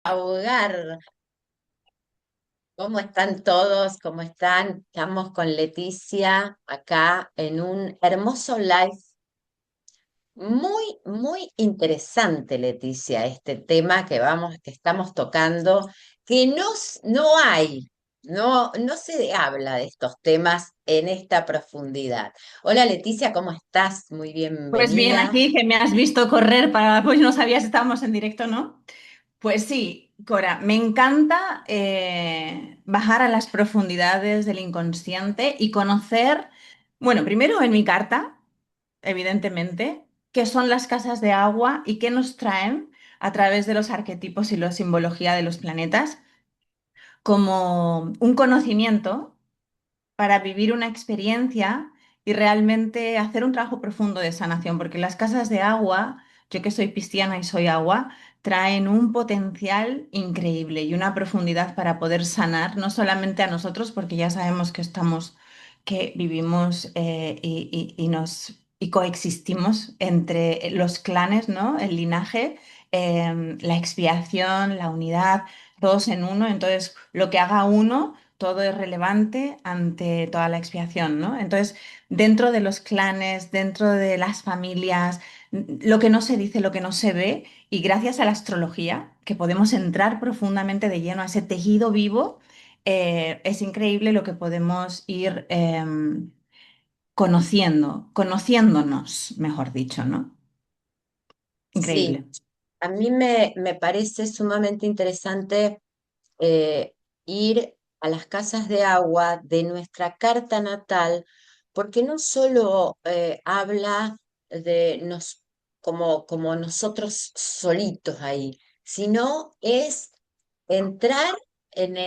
Ahogar. ¿Cómo están todos? ¿Cómo están? Estamos con Leticia acá en un hermoso live. Muy, muy interesante, Leticia, este tema que estamos tocando, que no hay, no se habla de estos temas en esta profundidad. Hola, Leticia, ¿cómo estás? Muy Pues bien, bienvenida. aquí que me has visto correr para, pues no sabías si estábamos en directo, ¿no? Pues sí, Cora, me encanta bajar a las profundidades del inconsciente y conocer, bueno, primero en mi carta, evidentemente, qué son las casas de agua y qué nos traen a través de los arquetipos y la simbología de los planetas, como un conocimiento para vivir una experiencia y realmente hacer un trabajo profundo de sanación, porque las casas de agua, yo que soy pisciana y soy agua, traen un potencial increíble y una profundidad para poder sanar, no solamente a nosotros, porque ya sabemos que estamos, que vivimos y coexistimos entre los clanes, ¿no? El linaje, la expiación, la unidad, todos en uno. Entonces, lo que haga uno todo es relevante ante toda la expiación, ¿no? Entonces, dentro de los clanes, dentro de las familias, lo que no se dice, lo que no se ve, y gracias a la astrología, que podemos entrar profundamente de lleno a ese tejido vivo, es increíble lo que podemos ir conociéndonos, mejor dicho, ¿no? Increíble. Sí, a mí me parece sumamente interesante eh, ir a las casas de agua de nuestra carta natal, porque no solo habla de nos como nosotros solitos ahí, sino es entrar en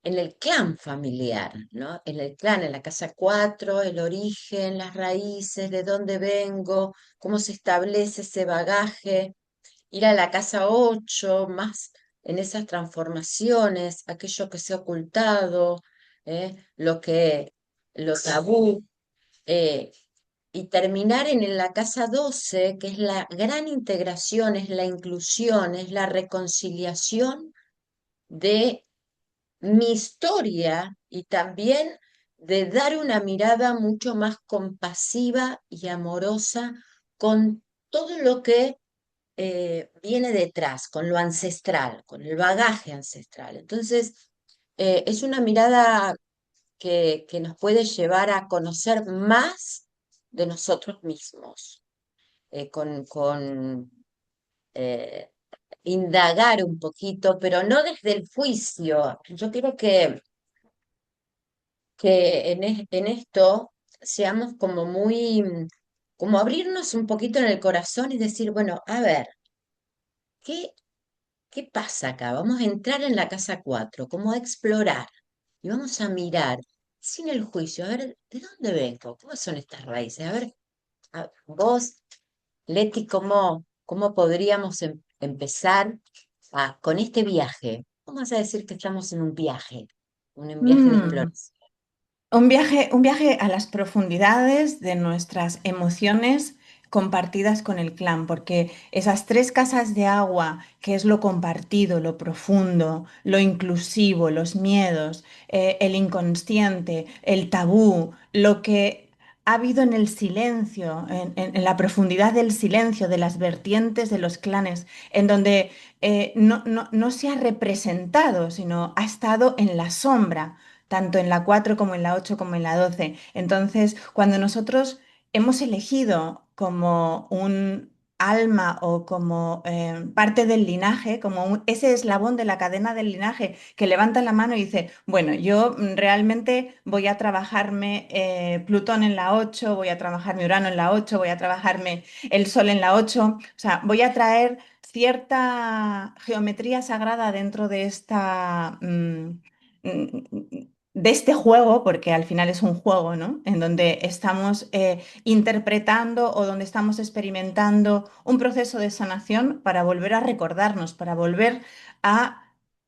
en el clan familiar, ¿no? En el clan, en la casa 4, el origen, las raíces, de dónde vengo, cómo se establece ese bagaje, ir a la casa 8 más en esas transformaciones, aquello que se ha ocultado, lo tabú, eh, y terminar en la casa 12 que es la gran integración, es la inclusión, es la reconciliación de mi historia y también de dar una mirada mucho más compasiva y amorosa con todo lo que viene detrás, con lo ancestral, con el bagaje ancestral. Entonces, es una mirada que nos puede llevar a conocer más de nosotros mismos, con eh, indagar un poquito, pero no desde el juicio. Yo creo que en esto seamos como muy, como abrirnos un poquito en el corazón y decir, bueno, a ver, ¿qué, ¿qué pasa acá? Vamos a entrar en la casa 4, como a explorar y vamos a mirar sin el juicio, a ver, ¿de dónde vengo? ¿Cómo son estas raíces? A ver, vos, Leti, ¿cómo podríamos empezar con este viaje? Vamos a decir que estamos en un viaje de Mm. exploración. Un viaje a las profundidades de nuestras emociones compartidas con el clan, porque esas tres casas de agua, que es lo compartido, lo profundo, lo inclusivo, los miedos, el inconsciente, el tabú, lo que ha habido en el silencio, en la profundidad del silencio, de las vertientes de los clanes, en donde no se ha representado, sino ha estado en la sombra tanto en la 4 como en la 8 como en la 12. Entonces, cuando nosotros hemos elegido como un alma o como parte del linaje, como ese eslabón de la cadena del linaje que levanta la mano y dice, bueno, yo realmente voy a trabajarme Plutón en la 8, voy a trabajarme Urano en la 8, voy a trabajarme el Sol en la 8, o sea, voy a traer cierta geometría sagrada dentro de esta de este juego, porque al final es un juego, ¿no? En donde estamos interpretando o donde estamos experimentando un proceso de sanación para volver a recordarnos, para volver a,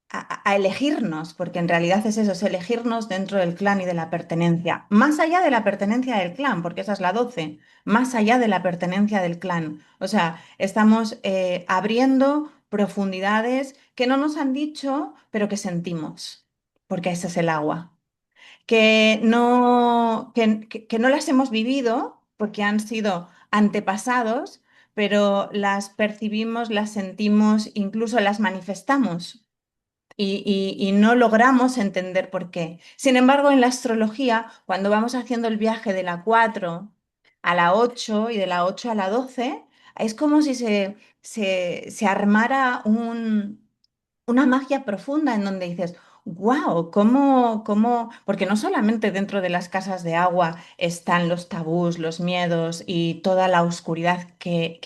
a elegirnos, porque en realidad es eso, es elegirnos dentro del clan y de la pertenencia, más allá de la pertenencia del clan, porque esa es la 12, más allá de la pertenencia del clan. O sea, estamos abriendo profundidades que no nos han dicho, pero que sentimos, porque ese es el agua que no las hemos vivido porque han sido antepasados, pero las percibimos, las sentimos, incluso las manifestamos y no logramos entender por qué. Sin embargo, en la astrología, cuando vamos haciendo el viaje de la 4 a la 8 y de la 8 a la 12, es como si se armara una magia profunda en donde dices, wow, porque no solamente dentro de las casas de agua están los tabús, los miedos y toda la oscuridad que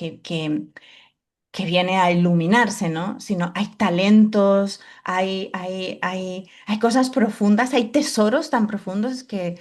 viene a iluminarse, ¿no? Sino hay talentos, hay cosas profundas, hay tesoros tan profundos que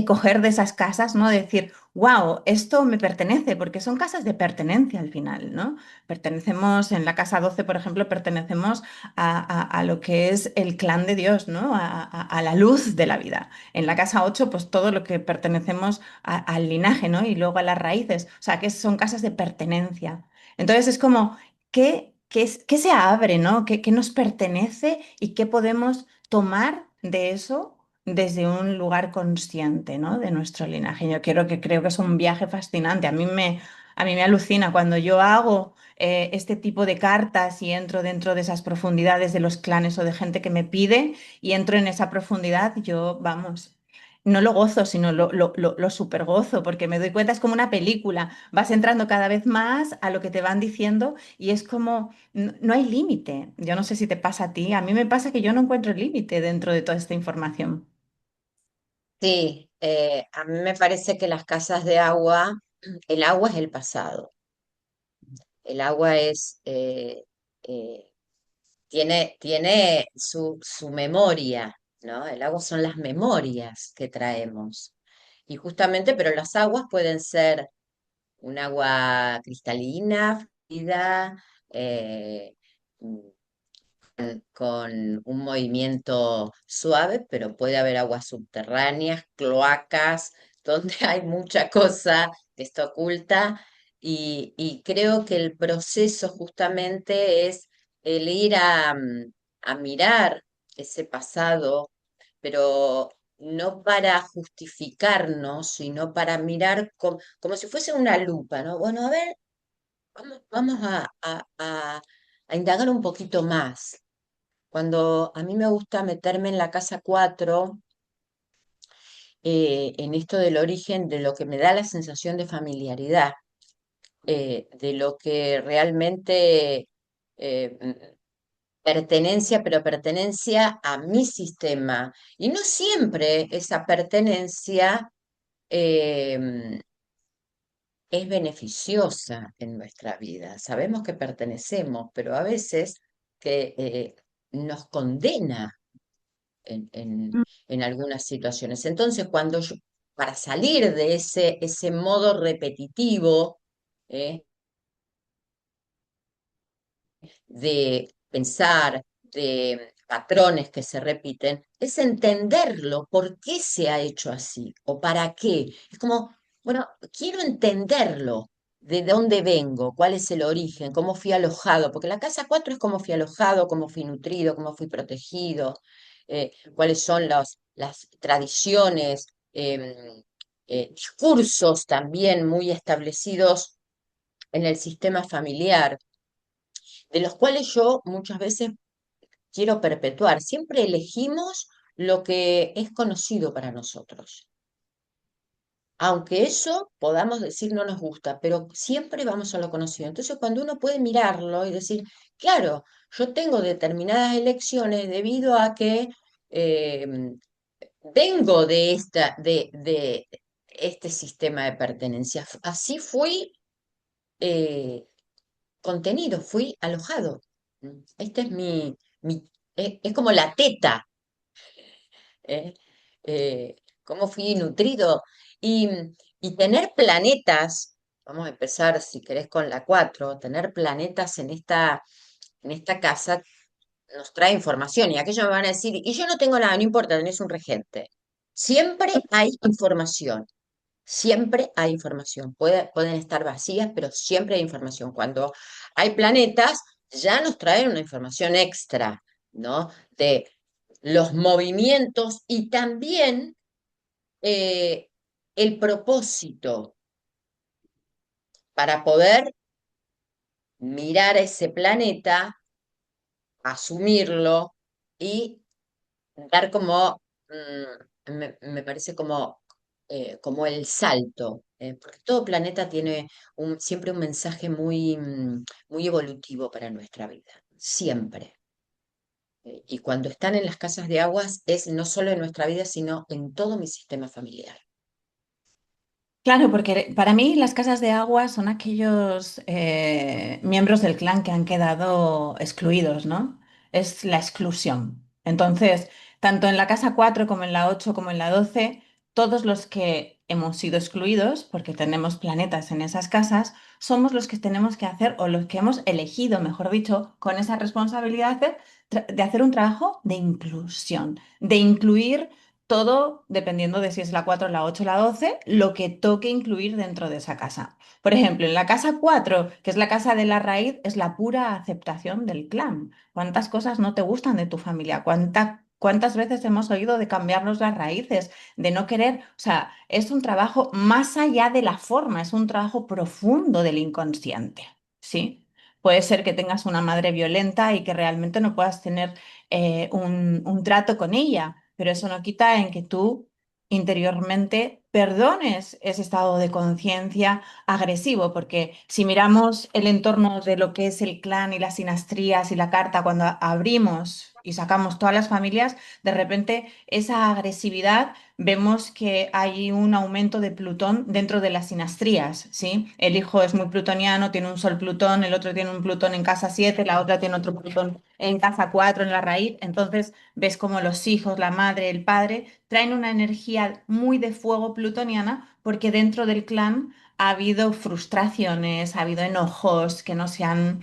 coger de esas casas, ¿no? Decir, wow, esto me pertenece, porque son casas de pertenencia al final, ¿no? Pertenecemos, en la casa 12, por ejemplo, pertenecemos a lo que es el clan de Dios, ¿no? A la luz de la vida. En la casa 8, pues todo lo que pertenecemos al linaje, ¿no? Y luego a las raíces, o sea, que son casas de pertenencia. Entonces es como, ¿qué se abre, ¿no? ¿Qué nos pertenece y qué podemos tomar de eso desde un lugar consciente, ¿no? De nuestro linaje? Yo creo que es un viaje fascinante. A mí me alucina cuando yo hago este tipo de cartas y entro dentro de esas profundidades de los clanes o de gente que me pide y entro en esa profundidad, yo, vamos. No lo gozo, sino lo super gozo, porque me doy cuenta, es como una película, vas entrando cada vez más a lo que te van diciendo y es como, no hay límite. Yo no sé si te pasa a ti, a mí me pasa que yo no encuentro límite dentro de toda esta información. Sí, a mí me parece que las casas de agua, el agua es el pasado, el agua eh, tiene su memoria, ¿no? El agua son las memorias que traemos. Y justamente, pero las aguas pueden ser un agua cristalina, fluida, eh, con un movimiento suave, pero puede haber aguas subterráneas, cloacas, donde hay mucha cosa que está oculta. Y creo que el proceso justamente es el ir a mirar ese pasado, pero no para justificarnos, sino para mirar como si fuese una lupa, ¿no? Bueno, a ver, vamos a indagar un poquito más. Cuando a mí me gusta meterme en la casa 4, en esto del origen, de lo que me da la sensación de familiaridad, de lo que realmente pertenencia, pero pertenencia a mi sistema. Y no siempre esa pertenencia eh, es beneficiosa en nuestra vida. Sabemos que pertenecemos, pero a veces que nos condena en algunas situaciones. Entonces, para salir de ese modo repetitivo, ¿eh? De pensar, de patrones que se repiten, es entenderlo, por qué se ha hecho así o para qué. Es como, bueno, quiero entenderlo, de dónde vengo, cuál es el origen, cómo fui alojado, porque la casa 4 es cómo fui alojado, cómo fui nutrido, cómo fui protegido, cuáles son las tradiciones, discursos también muy establecidos en el sistema familiar, de los cuales yo muchas veces quiero perpetuar. Siempre elegimos lo que es conocido para nosotros. Aunque eso podamos decir no nos gusta, pero siempre vamos a lo conocido. Entonces, cuando uno puede mirarlo y decir, claro, yo tengo determinadas elecciones debido a que eh, vengo de este sistema de pertenencia. Así fui eh, contenido, fui alojado. Este es es como la teta, ¿eh? Cómo fui nutrido. Y, y tener planetas, vamos a empezar si querés con la 4, tener planetas en esta casa nos trae información. Y aquellos me van a decir, y yo no tengo nada, no importa, tenés un regente. Siempre hay información. Siempre hay información. Pueden estar vacías, pero siempre hay información. Cuando hay planetas, ya nos traen una información extra, ¿no? De los movimientos y también eh, el propósito para poder mirar a ese planeta, asumirlo y dar como, me parece como el salto, porque todo planeta tiene siempre un mensaje muy evolutivo para nuestra vida, siempre. Y cuando están en las casas de aguas es no solo en nuestra vida, sino en todo mi sistema familiar. Claro, porque para mí las casas de agua son aquellos miembros del clan que han quedado excluidos, ¿no? Es la exclusión. Entonces, tanto en la casa 4 como en la 8 como en la 12, todos los que hemos sido excluidos, porque tenemos planetas en esas casas, somos los que tenemos que hacer, o los que hemos elegido, mejor dicho, con esa responsabilidad de hacer un trabajo de inclusión, de incluir todo dependiendo de si es la 4, la 8, la 12, lo que toque incluir dentro de esa casa. Por ejemplo, en la casa 4, que es la casa de la raíz, es la pura aceptación del clan. ¿Cuántas cosas no te gustan de tu familia? ¿Cuántas veces hemos oído de cambiarnos las raíces, de no querer? O sea, es un trabajo más allá de la forma, es un trabajo profundo del inconsciente, ¿sí? Puede ser que tengas una madre violenta y que realmente no puedas tener un trato con ella, pero eso no quita en que tú interiormente perdones ese estado de conciencia agresivo, porque si miramos el entorno de lo que es el clan y las sinastrías y la carta, cuando abrimos y sacamos todas las familias, de repente esa agresividad vemos que hay un aumento de Plutón dentro de las sinastrías, ¿sí? El hijo es muy plutoniano, tiene un sol Plutón, el otro tiene un Plutón en casa 7, la otra tiene otro Plutón en casa 4 en la raíz, entonces ves como los hijos, la madre, el padre, traen una energía muy de fuego plutoniana porque dentro del clan ha habido frustraciones, ha habido enojos que no se han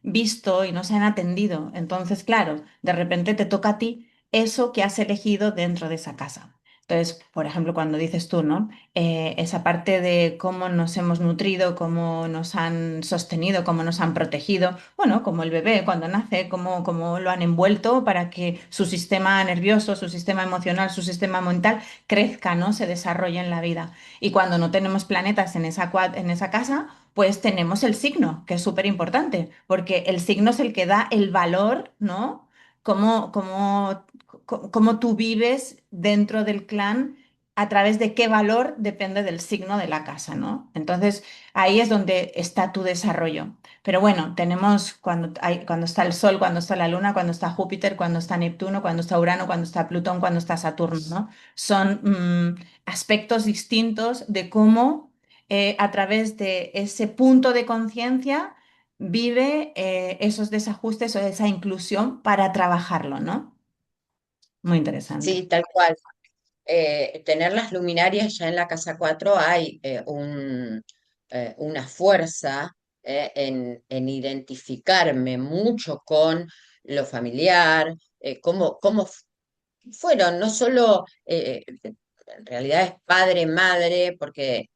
visto y no se han atendido. Entonces, claro, de repente te toca a ti eso que has elegido dentro de esa casa. Entonces, por ejemplo, cuando dices tú, ¿no? Esa parte de cómo nos hemos nutrido, cómo nos han sostenido, cómo nos han protegido, bueno, como el bebé cuando nace, cómo lo han envuelto para que su sistema nervioso, su sistema emocional, su sistema mental crezca, ¿no? Se desarrolle en la vida. Y cuando no tenemos planetas en en esa casa, pues tenemos el signo, que es súper importante, porque el signo es el que da el valor, ¿no? Cómo tú vives dentro del clan, a través de qué valor depende del signo de la casa, ¿no? Entonces, ahí es donde está tu desarrollo. Pero bueno, tenemos cuando está el Sol, cuando está la Luna, cuando está Júpiter, cuando está Neptuno, cuando está Urano, cuando está Plutón, cuando está Saturno, ¿no? Son aspectos distintos de cómo a través de ese punto de conciencia vive esos desajustes o esa inclusión para trabajarlo, ¿no? Muy interesante. Sí, tal cual. Tener las luminarias ya en la casa 4 hay una fuerza en identificarme mucho con lo familiar, cómo fueron, no solo, en realidad es padre, madre, porque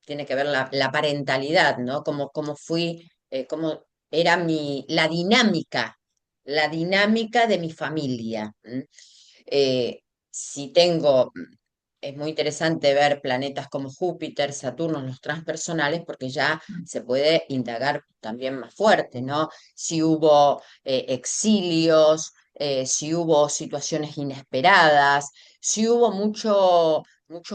tiene que ver la parentalidad, ¿no? Cómo fui, cómo era la dinámica de mi familia. ¿M? Eh, si tengo, es muy interesante ver planetas como Júpiter, Saturno, los transpersonales, porque ya se puede indagar también más fuerte, ¿no? Si hubo exilios, si hubo situaciones inesperadas, si hubo mucho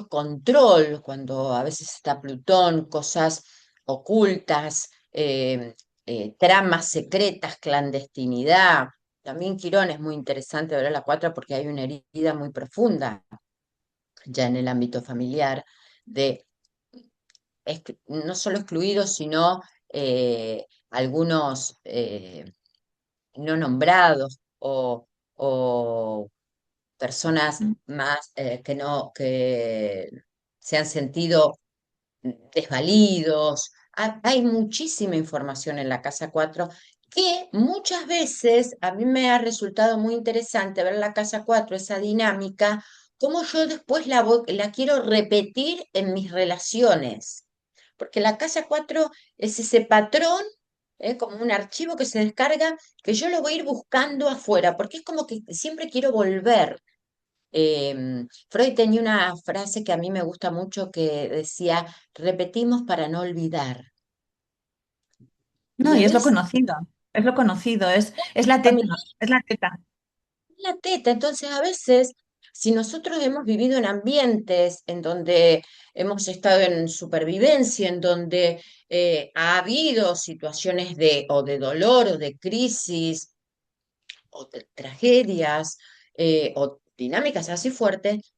control, cuando a veces está Plutón, cosas ocultas, tramas secretas, clandestinidad. También Quirón es muy interesante ver a la 4 porque hay una herida muy profunda ya en el ámbito familiar de no solo excluidos, sino algunos no nombrados o personas más que se han sentido desvalidos. Hay muchísima información en la Casa 4 que muchas veces a mí me ha resultado muy interesante ver la Casa 4 esa dinámica, cómo yo después la quiero repetir en mis relaciones. porque la casa 4 es ese patrón, como un archivo que se descarga, que yo lo voy a ir buscando afuera, porque es como que siempre quiero volver. Freud tenía una frase que a mí me gusta mucho que decía, repetimos para no olvidar. Y No, a y veces es lo conocido, es la teta, familiar es la teta. es la teta, entonces a veces, si nosotros hemos vivido en ambientes en donde hemos estado en supervivencia, en donde ha habido situaciones o de dolor o de crisis o de tragedias o dinámicas así fuertes,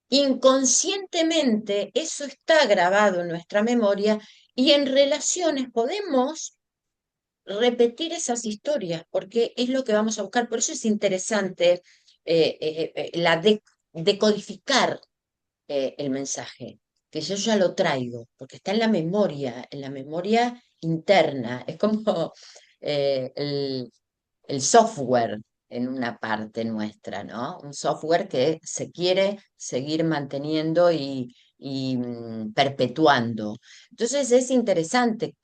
inconscientemente eso está grabado en nuestra memoria y en relaciones podemos repetir esas historias, porque es lo que vamos a buscar. Por eso es interesante decodificar el mensaje, que yo ya lo traigo, porque está en la memoria interna. Es como el software en una parte nuestra, ¿no? Un software que se quiere seguir manteniendo y perpetuando. Entonces es interesante.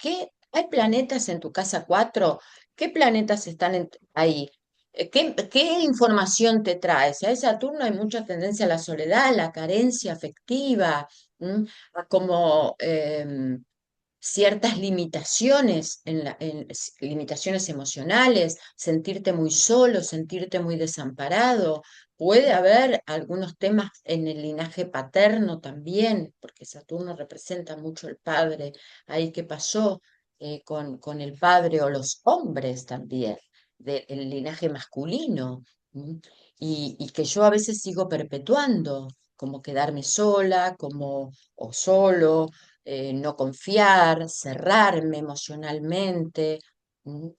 ¿Hay planetas en tu casa 4? ¿Qué planetas están ahí? ¿Qué información te trae? Si hay Saturno hay mucha tendencia a la soledad, a la carencia afectiva, ¿m? A como ciertas limitaciones, limitaciones emocionales, sentirte muy solo, sentirte muy desamparado. Puede haber algunos temas en el linaje paterno también, porque Saturno representa mucho el padre. Ahí qué pasó con el padre o los hombres también, del linaje masculino, ¿m? Y que yo a veces sigo perpetuando, como quedarme sola, como o solo, no confiar, cerrarme emocionalmente. No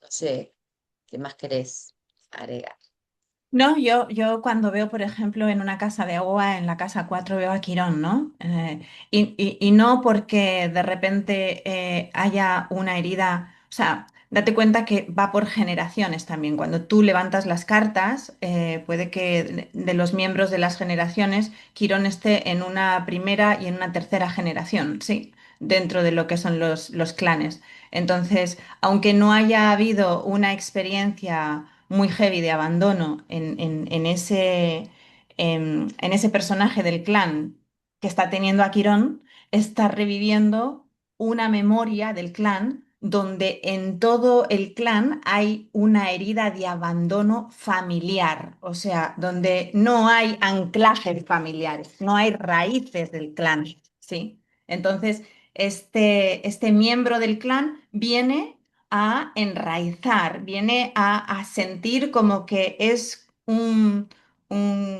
sé, ¿qué más querés agregar? No, yo cuando veo, por ejemplo, en una casa de agua, en la casa 4 veo a Quirón, ¿no? Y no porque de repente haya una herida, o sea, date cuenta que va por generaciones también. Cuando tú levantas las cartas, puede que de los miembros de las generaciones, Quirón esté en una primera y en una tercera generación, sí, dentro de lo que son los clanes. Entonces, aunque no haya habido una experiencia muy heavy de abandono en ese personaje del clan que está teniendo a Quirón, está reviviendo una memoria del clan donde en todo el clan hay una herida de abandono familiar, o sea, donde no hay anclajes familiares, no hay raíces del clan, ¿sí? Entonces, este miembro del clan viene a enraizar, viene a sentir como que es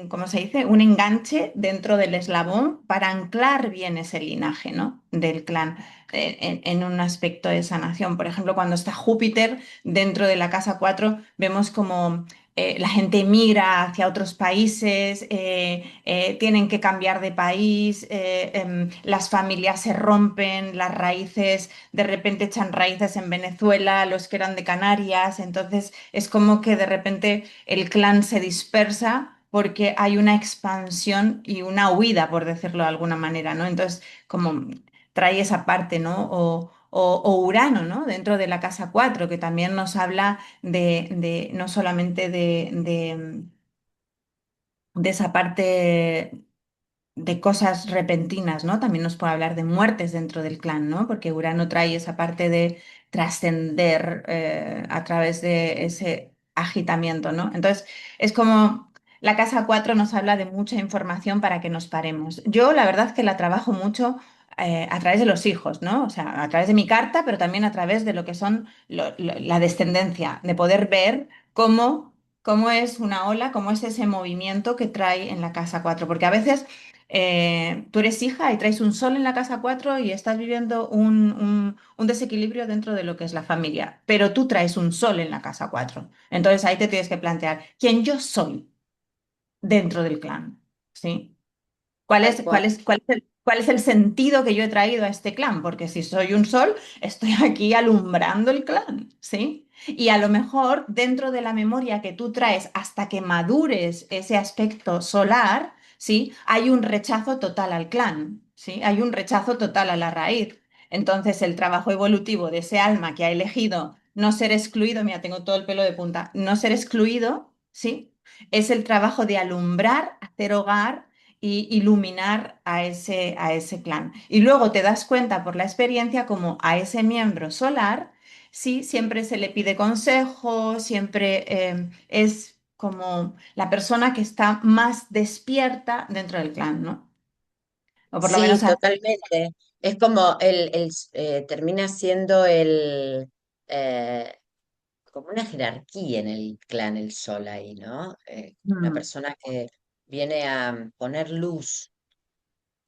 ¿cómo se dice? Un enganche dentro del eslabón para anclar bien ese linaje, ¿no? Del clan en un aspecto de sanación. Por ejemplo, cuando está Júpiter dentro de la casa 4 vemos como la gente migra hacia otros países, tienen que cambiar de país, las familias se rompen, las raíces de repente echan raíces en Venezuela, los que eran de Canarias, entonces es como que de repente el clan se dispersa porque hay una expansión y una huida, por decirlo de alguna manera, ¿no? Entonces, como trae esa parte, ¿no? O Urano, ¿no? Dentro de la casa 4 que también nos habla no solamente de esa parte de cosas repentinas, ¿no? También nos puede hablar de muertes dentro del clan, ¿no? Porque Urano trae esa parte de trascender a través de ese agitamiento, ¿no? Entonces, es como la casa 4 nos habla de mucha información para que nos paremos. Yo, la verdad, que la trabajo mucho a través de los hijos, ¿no? O sea, a través de mi carta, pero también a través de lo que son la descendencia, de poder ver cómo es una ola, cómo es ese movimiento que trae en la casa 4, porque a veces tú eres hija y traes un sol en la casa 4 y estás viviendo un desequilibrio dentro de lo que es la familia, pero tú traes un sol en la casa 4. Entonces ahí te tienes que plantear quién yo soy dentro del clan, ¿sí? ¿Cuál Tal es, cual. cuál es el sentido que yo he traído a este clan? Porque si soy un sol, estoy aquí alumbrando el clan, ¿sí? Y a lo mejor dentro de la memoria que tú traes hasta que madures ese aspecto solar, ¿sí? Hay un rechazo total al clan. ¿sí? Hay un rechazo total a la raíz. Entonces, el trabajo evolutivo de ese alma que ha elegido no ser excluido, mira, tengo todo el pelo de punta, no ser excluido, ¿sí? Es el trabajo de alumbrar, hacer hogar y iluminar a ese clan. Y luego te das cuenta por la experiencia como a ese miembro solar, sí, siempre se le pide consejo, siempre es como la persona que está más despierta dentro del clan, ¿no? O por lo menos Sí, totalmente. Es como termina siendo eh, como una jerarquía en el clan el sol ahí, ¿no? Una Mm, persona que viene a poner luz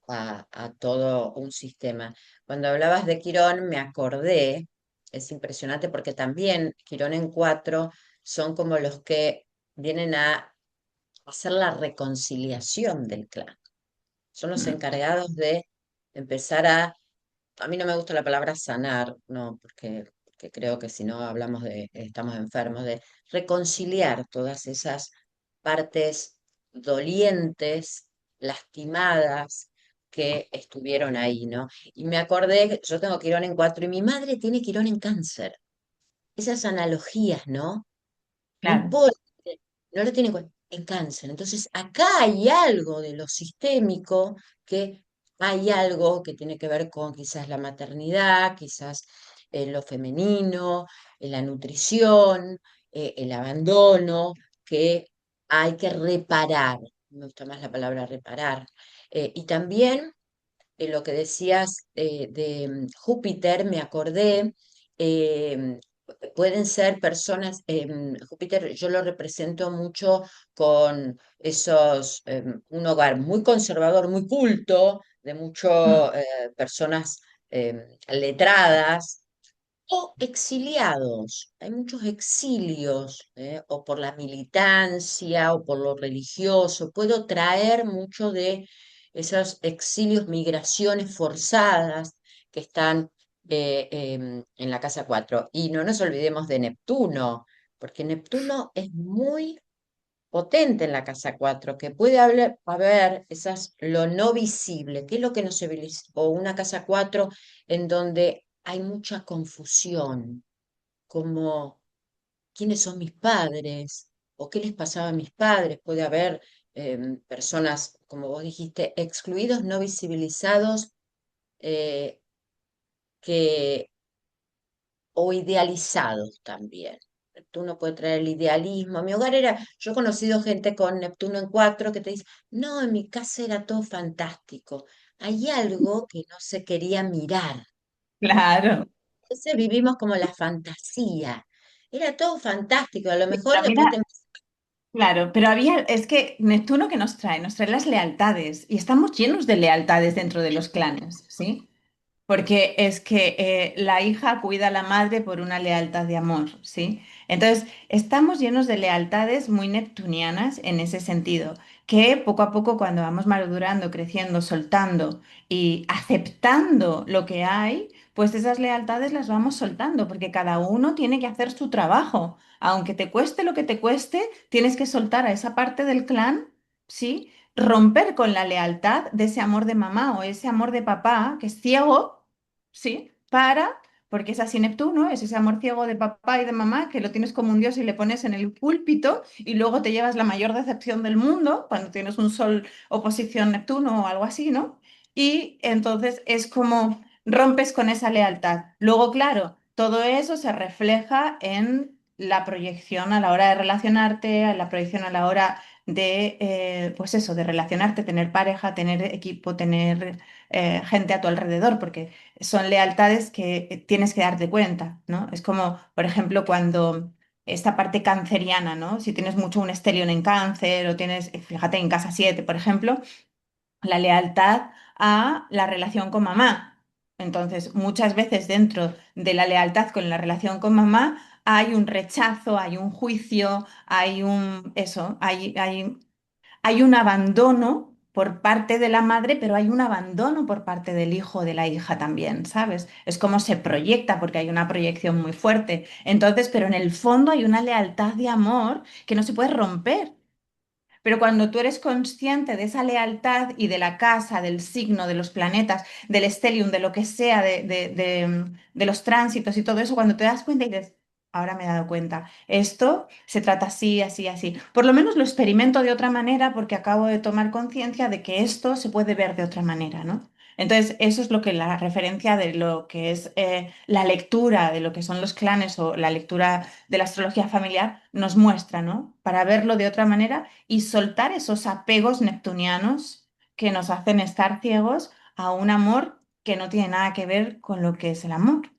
a todo un sistema. Cuando hablabas de Quirón, me acordé, es impresionante porque también Quirón en cuatro son como los que vienen a hacer la reconciliación del clan. Son los mm, encargados de empezar a mí no me gusta la palabra sanar, no, porque creo que si no hablamos de estamos enfermos, de reconciliar todas esas partes dolientes, lastimadas que estuvieron ahí, ¿no? Y me acordé, yo tengo Quirón en cuatro y mi madre tiene Quirón en cáncer. Esas analogías, ¿no? No claro, importa, no lo tiene en cáncer. Entonces, acá hay algo de lo sistémico, que hay algo que tiene que ver con quizás la maternidad, quizás lo femenino, la nutrición, el abandono, que hay que reparar. Me gusta más la palabra reparar. Y también lo que decías de Júpiter, me acordé, eh, pueden ser personas, Júpiter yo lo represento mucho con un hogar muy conservador, muy culto, de muchas personas letradas, o exiliados. Hay muchos exilios, o por la militancia o por lo religioso. Puedo traer mucho de esos exilios, migraciones forzadas que están en la casa 4. Y no nos olvidemos de Neptuno, porque Neptuno es muy potente en la casa 4, que puede haber lo no visible, que es lo que no se ve, o una casa 4 en donde hay mucha confusión, como quiénes son mis padres o qué les pasaba a mis padres. Puede haber personas, como vos dijiste, excluidos, no visibilizados, eh, que o idealizados también. Neptuno puede traer el idealismo. Mi hogar era, yo he conocido gente con Neptuno en cuatro que te dice, no, en mi casa era todo fantástico. Hay algo que no se quería mirar. claro. Entonces vivimos como la fantasía. Era todo fantástico. A lo mejor Pero después te... mira, claro, pero había, es que Neptuno que nos trae las lealtades y estamos llenos de lealtades dentro de los clanes, ¿sí? Porque es que la hija cuida a la madre por una lealtad de amor, ¿sí? Entonces, estamos llenos de lealtades muy neptunianas en ese sentido, que poco a poco cuando vamos madurando, creciendo, soltando y aceptando lo que hay, pues esas lealtades las vamos soltando, porque cada uno tiene que hacer su trabajo. Aunque te cueste lo que te cueste, tienes que soltar a esa parte del clan, ¿sí? Romper con la lealtad de ese amor de mamá o ese amor de papá que es ciego, ¿sí? Porque es así Neptuno, es ese amor ciego de papá y de mamá que lo tienes como un dios y le pones en el púlpito y luego te llevas la mayor decepción del mundo cuando tienes un sol oposición Neptuno o algo así, ¿no? Y entonces es como rompes con esa lealtad. Luego, claro, todo eso se refleja en la proyección a la hora de relacionarte, en la proyección a la hora de, pues eso, de relacionarte, tener pareja, tener equipo, tener gente a tu alrededor, porque son lealtades que tienes que darte cuenta, ¿no? Es como, por ejemplo, cuando esta parte canceriana, ¿no? Si tienes mucho un estelión en cáncer o tienes, fíjate, en casa 7 por ejemplo, la lealtad a la relación con mamá. Entonces, muchas veces dentro de la lealtad con la relación con mamá hay un rechazo, hay un juicio, hay un, eso, hay un abandono por parte de la madre, pero hay un abandono por parte del hijo o de la hija también, ¿sabes? Es como se proyecta, porque hay una proyección muy fuerte. Entonces, pero en el fondo hay una lealtad de amor que no se puede romper. Pero cuando tú eres consciente de esa lealtad y de la casa, del signo, de los planetas, del stellium, de lo que sea, de los tránsitos y todo eso, cuando te das cuenta y dices, ahora me he dado cuenta, esto se trata así, así, así. Por lo menos lo experimento de otra manera porque acabo de tomar conciencia de que esto se puede ver de otra manera, ¿no? Entonces, eso es lo que la referencia de lo que es la lectura de lo que son los clanes o la lectura de la astrología familiar nos muestra, ¿no? Para verlo de otra manera y soltar esos apegos neptunianos que nos hacen estar ciegos a un amor que no tiene nada que ver con lo que es el amor.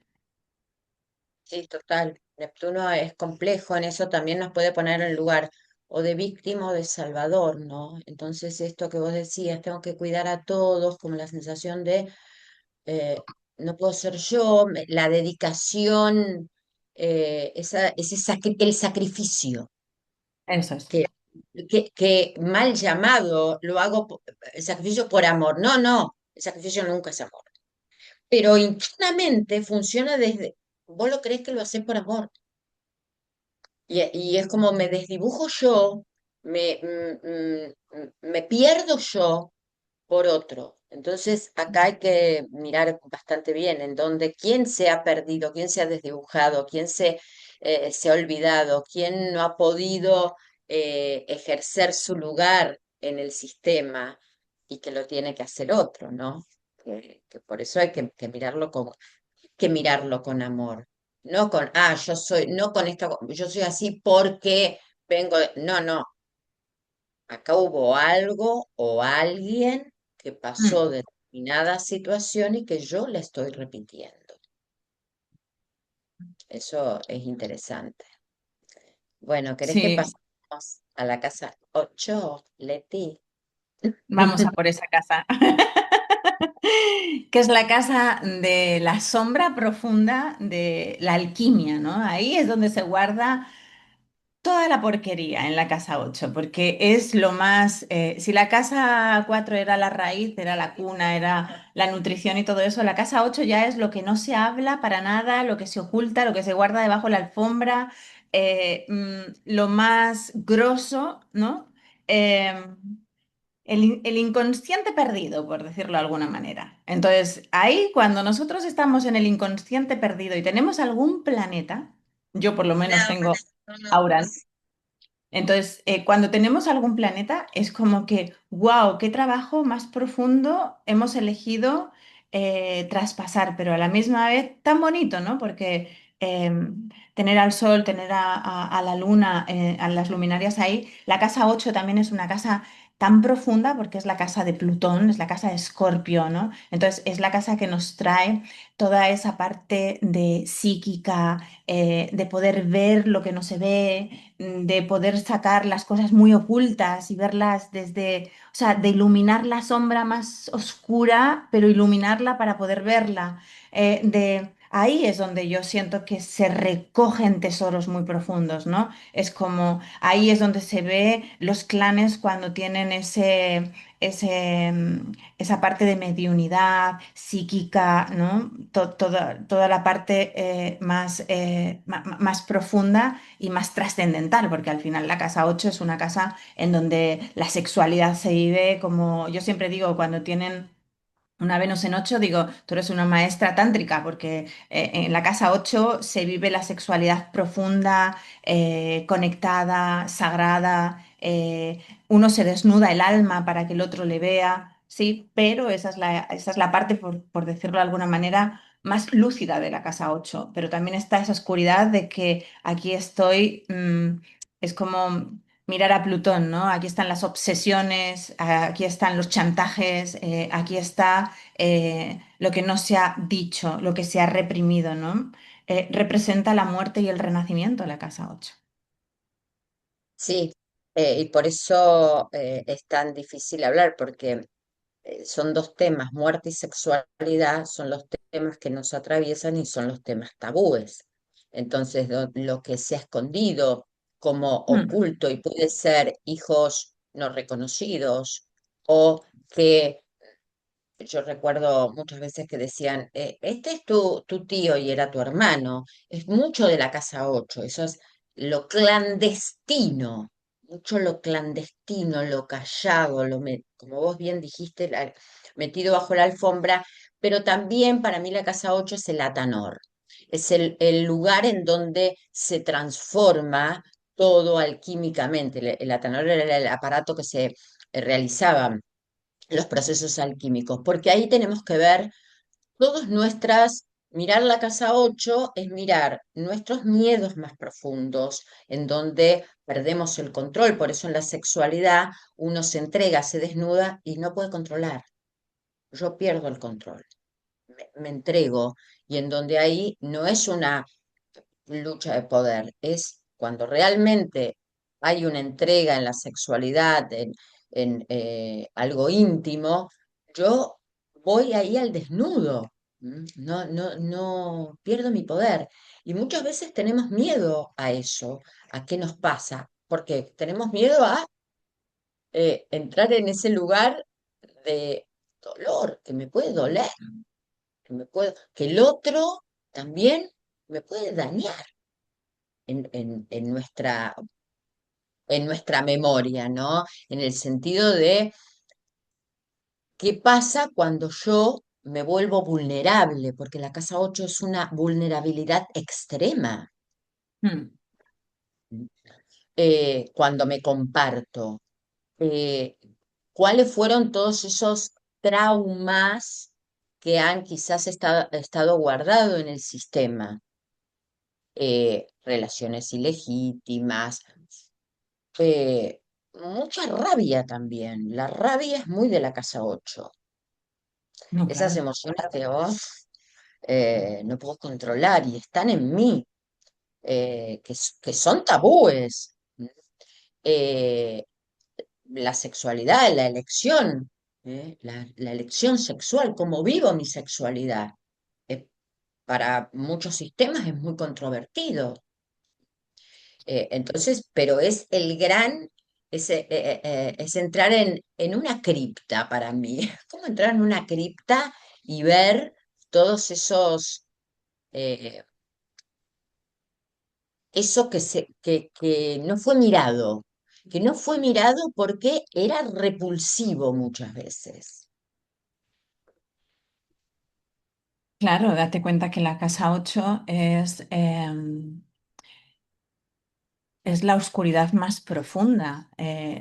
Sí, total. Neptuno es complejo, en eso también nos puede poner en lugar o de víctima o de salvador, ¿no? Entonces, esto que vos decías, tengo que cuidar a todos, como la sensación de eh, no puedo ser yo, la dedicación, el sacrificio, Eso es. que, que mal llamado lo hago, el sacrificio por amor. No, no, el sacrificio nunca es amor. Pero internamente funciona desde, vos lo crees que lo haces por amor. Y es como me desdibujo yo, me pierdo yo por otro. Entonces, acá hay que mirar bastante bien en donde quién se ha perdido, quién se ha desdibujado, quién se ha olvidado, quién no ha podido ejercer su lugar en el sistema y que lo tiene que hacer otro, ¿no? Que por eso hay que mirarlo con amor. No con, yo soy, no con esta, yo soy así porque no, no, acá hubo algo o alguien que Mm, pasó determinada situación y que yo la estoy repitiendo. Eso es interesante. Bueno, ¿querés que sí, pasemos a la casa 8, Leti? vamos a por esa casa. Que es la casa de la sombra profunda de la alquimia, ¿no? Ahí es donde se guarda toda la porquería en la casa 8 porque es lo más, si la casa 4 era la raíz, era la cuna, era la nutrición y todo eso, la casa 8 ya es lo que no se habla para nada, lo que se oculta, lo que se guarda debajo de la alfombra, lo más grosso, ¿no? Em, el inconsciente perdido, por decirlo de alguna manera. Entonces, ahí cuando nosotros estamos en el inconsciente perdido y tenemos algún planeta, yo por lo menos tengo Aurano, entonces, cuando tenemos algún planeta, es como que, wow, qué trabajo más profundo hemos elegido traspasar, pero a la misma vez tan bonito, ¿no? Porque tener al Sol, tener a la Luna, a las luminarias ahí, la casa 8 también es una casa tan profunda porque es la casa de Plutón, es la casa de Escorpio, ¿no? Entonces, es la casa que nos trae toda esa parte de psíquica, de poder ver lo que no se ve, de poder sacar las cosas muy ocultas y verlas desde, o sea, de iluminar la sombra más oscura, pero iluminarla para poder verla. Ahí es donde yo siento que se recogen tesoros muy profundos, ¿no? Es como ahí es donde se ve los clanes cuando tienen esa parte de mediunidad psíquica, ¿no? Toda la parte más profunda y más trascendental, porque al final la casa 8 es una casa en donde la sexualidad se vive como yo siempre digo, cuando tienen una Venus en 8, digo, tú eres una maestra tántrica, porque en la casa 8 se vive la sexualidad profunda, conectada, sagrada, uno se desnuda el alma para que el otro le vea, sí, pero esa es la parte, por decirlo de alguna manera, más lúcida de la casa 8, pero también está esa oscuridad de que aquí estoy, es como mirar a Plutón, ¿no? Aquí están las obsesiones, aquí están los chantajes, aquí está lo que no se ha dicho, lo que se ha reprimido, ¿no? Representa la muerte y el renacimiento la casa 8. Sí, y por eso es tan difícil hablar, porque son dos temas, muerte y sexualidad, son los temas que nos atraviesan y son los temas tabúes. Entonces, lo que se ha escondido como Mm, oculto y puede ser hijos no reconocidos o que yo recuerdo muchas veces que decían, este es tu tío y era tu hermano, es mucho de la casa 8, eso es lo clandestino, mucho lo clandestino, lo callado, como vos bien dijiste, metido bajo la alfombra, pero también para mí la casa 8 es el Atanor, es el lugar en donde se transforma todo alquímicamente. El Atanor era el aparato que se realizaba los procesos alquímicos, porque ahí tenemos que ver todas mirar la casa 8 es mirar nuestros miedos más profundos, en donde perdemos el control, por eso en la sexualidad uno se entrega, se desnuda y no puede controlar. Yo pierdo el control, me entrego, y en donde ahí no es una lucha de poder, es cuando realmente hay una entrega en la sexualidad, en algo íntimo, yo voy ahí al desnudo, no, no, no pierdo mi poder. Y muchas veces tenemos miedo a eso, a qué nos pasa, porque tenemos miedo a entrar en ese lugar de dolor, que me puede doler, que el otro también me puede dañar en nuestra memoria, ¿no? En el sentido de qué pasa cuando yo me vuelvo vulnerable, porque la casa 8 es una vulnerabilidad extrema, Mm. cuando me comparto. Eh, ¿Cuáles fueron todos esos traumas que han quizás estado guardados en el sistema? Relaciones ilegítimas, Eh, mucha rabia también. La rabia es muy de la casa 8. No, Esas claro. emociones que no puedo controlar y están en mí, que son tabúes. Eh, la sexualidad, la elección, la elección sexual, cómo vivo mi sexualidad. Eh, para muchos sistemas es muy controvertido. Entonces, pero es el gran, es entrar en una cripta para mí. ¿Cómo entrar en una cripta y ver todos eh, eso que no fue mirado, que no fue mirado porque era repulsivo muchas veces? Claro, date cuenta que la casa 8 es la oscuridad más profunda,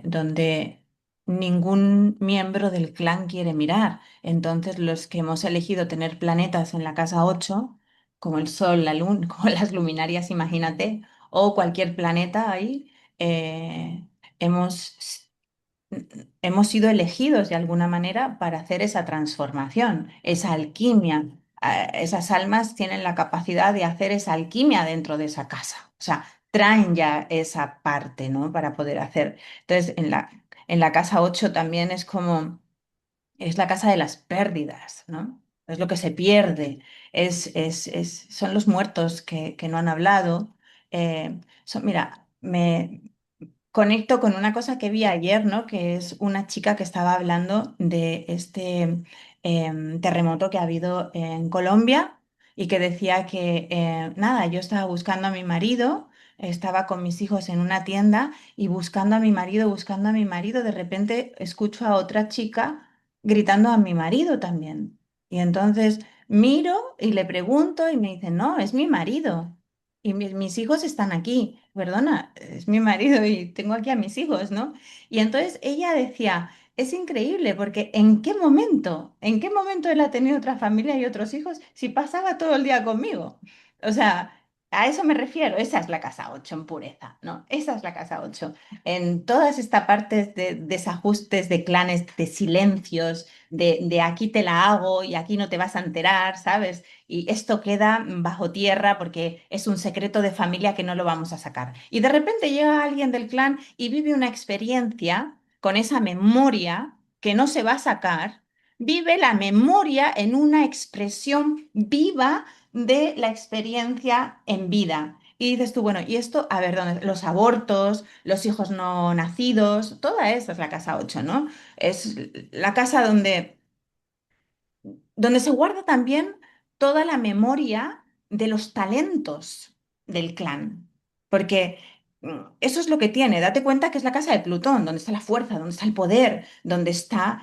donde ningún miembro del clan quiere mirar. Entonces, los que hemos elegido tener planetas en la casa 8, como el Sol, la Luna, como las luminarias, imagínate, o cualquier planeta ahí, hemos hemos sido elegidos de alguna manera para hacer esa transformación, esa alquimia. Esas almas tienen la capacidad de hacer esa alquimia dentro de esa casa. O sea, traen ya esa parte, ¿no? Para poder hacer. Entonces, en la casa 8 también es como es la casa de las pérdidas, ¿no? Es lo que se pierde, son los muertos que no han hablado. Mira, me conecto con una cosa que vi ayer, ¿no? Que es una chica que estaba hablando de este terremoto que ha habido en Colombia y que decía que, nada, yo estaba buscando a mi marido, estaba con mis hijos en una tienda y buscando a mi marido, de repente escucho a otra chica gritando a mi marido también. Y entonces miro y le pregunto y me dice, no, es mi marido. Y mis hijos están aquí. Perdona, es mi marido y tengo aquí a mis hijos, ¿no? Y entonces ella decía, es increíble porque en qué momento él ha tenido otra familia y otros hijos si pasaba todo el día conmigo? O sea, a eso me refiero. Esa es la casa 8 en pureza, ¿no? Esa es la casa 8 en todas estas partes de desajustes, de clanes, de silencios, de aquí te la hago y aquí no te vas a enterar, ¿sabes? Y esto queda bajo tierra porque es un secreto de familia que no lo vamos a sacar. Y de repente llega alguien del clan y vive una experiencia con esa memoria que no se va a sacar, vive la memoria en una expresión viva de la experiencia en vida. Y dices tú, bueno, y esto, a ver, ¿dónde? Los abortos, los hijos no nacidos, toda esa es la casa 8, ¿no? Es la casa donde se guarda también toda la memoria de los talentos del clan. Porque eso es lo que tiene. Date cuenta que es la casa de Plutón, donde está la fuerza, donde está el poder, donde está,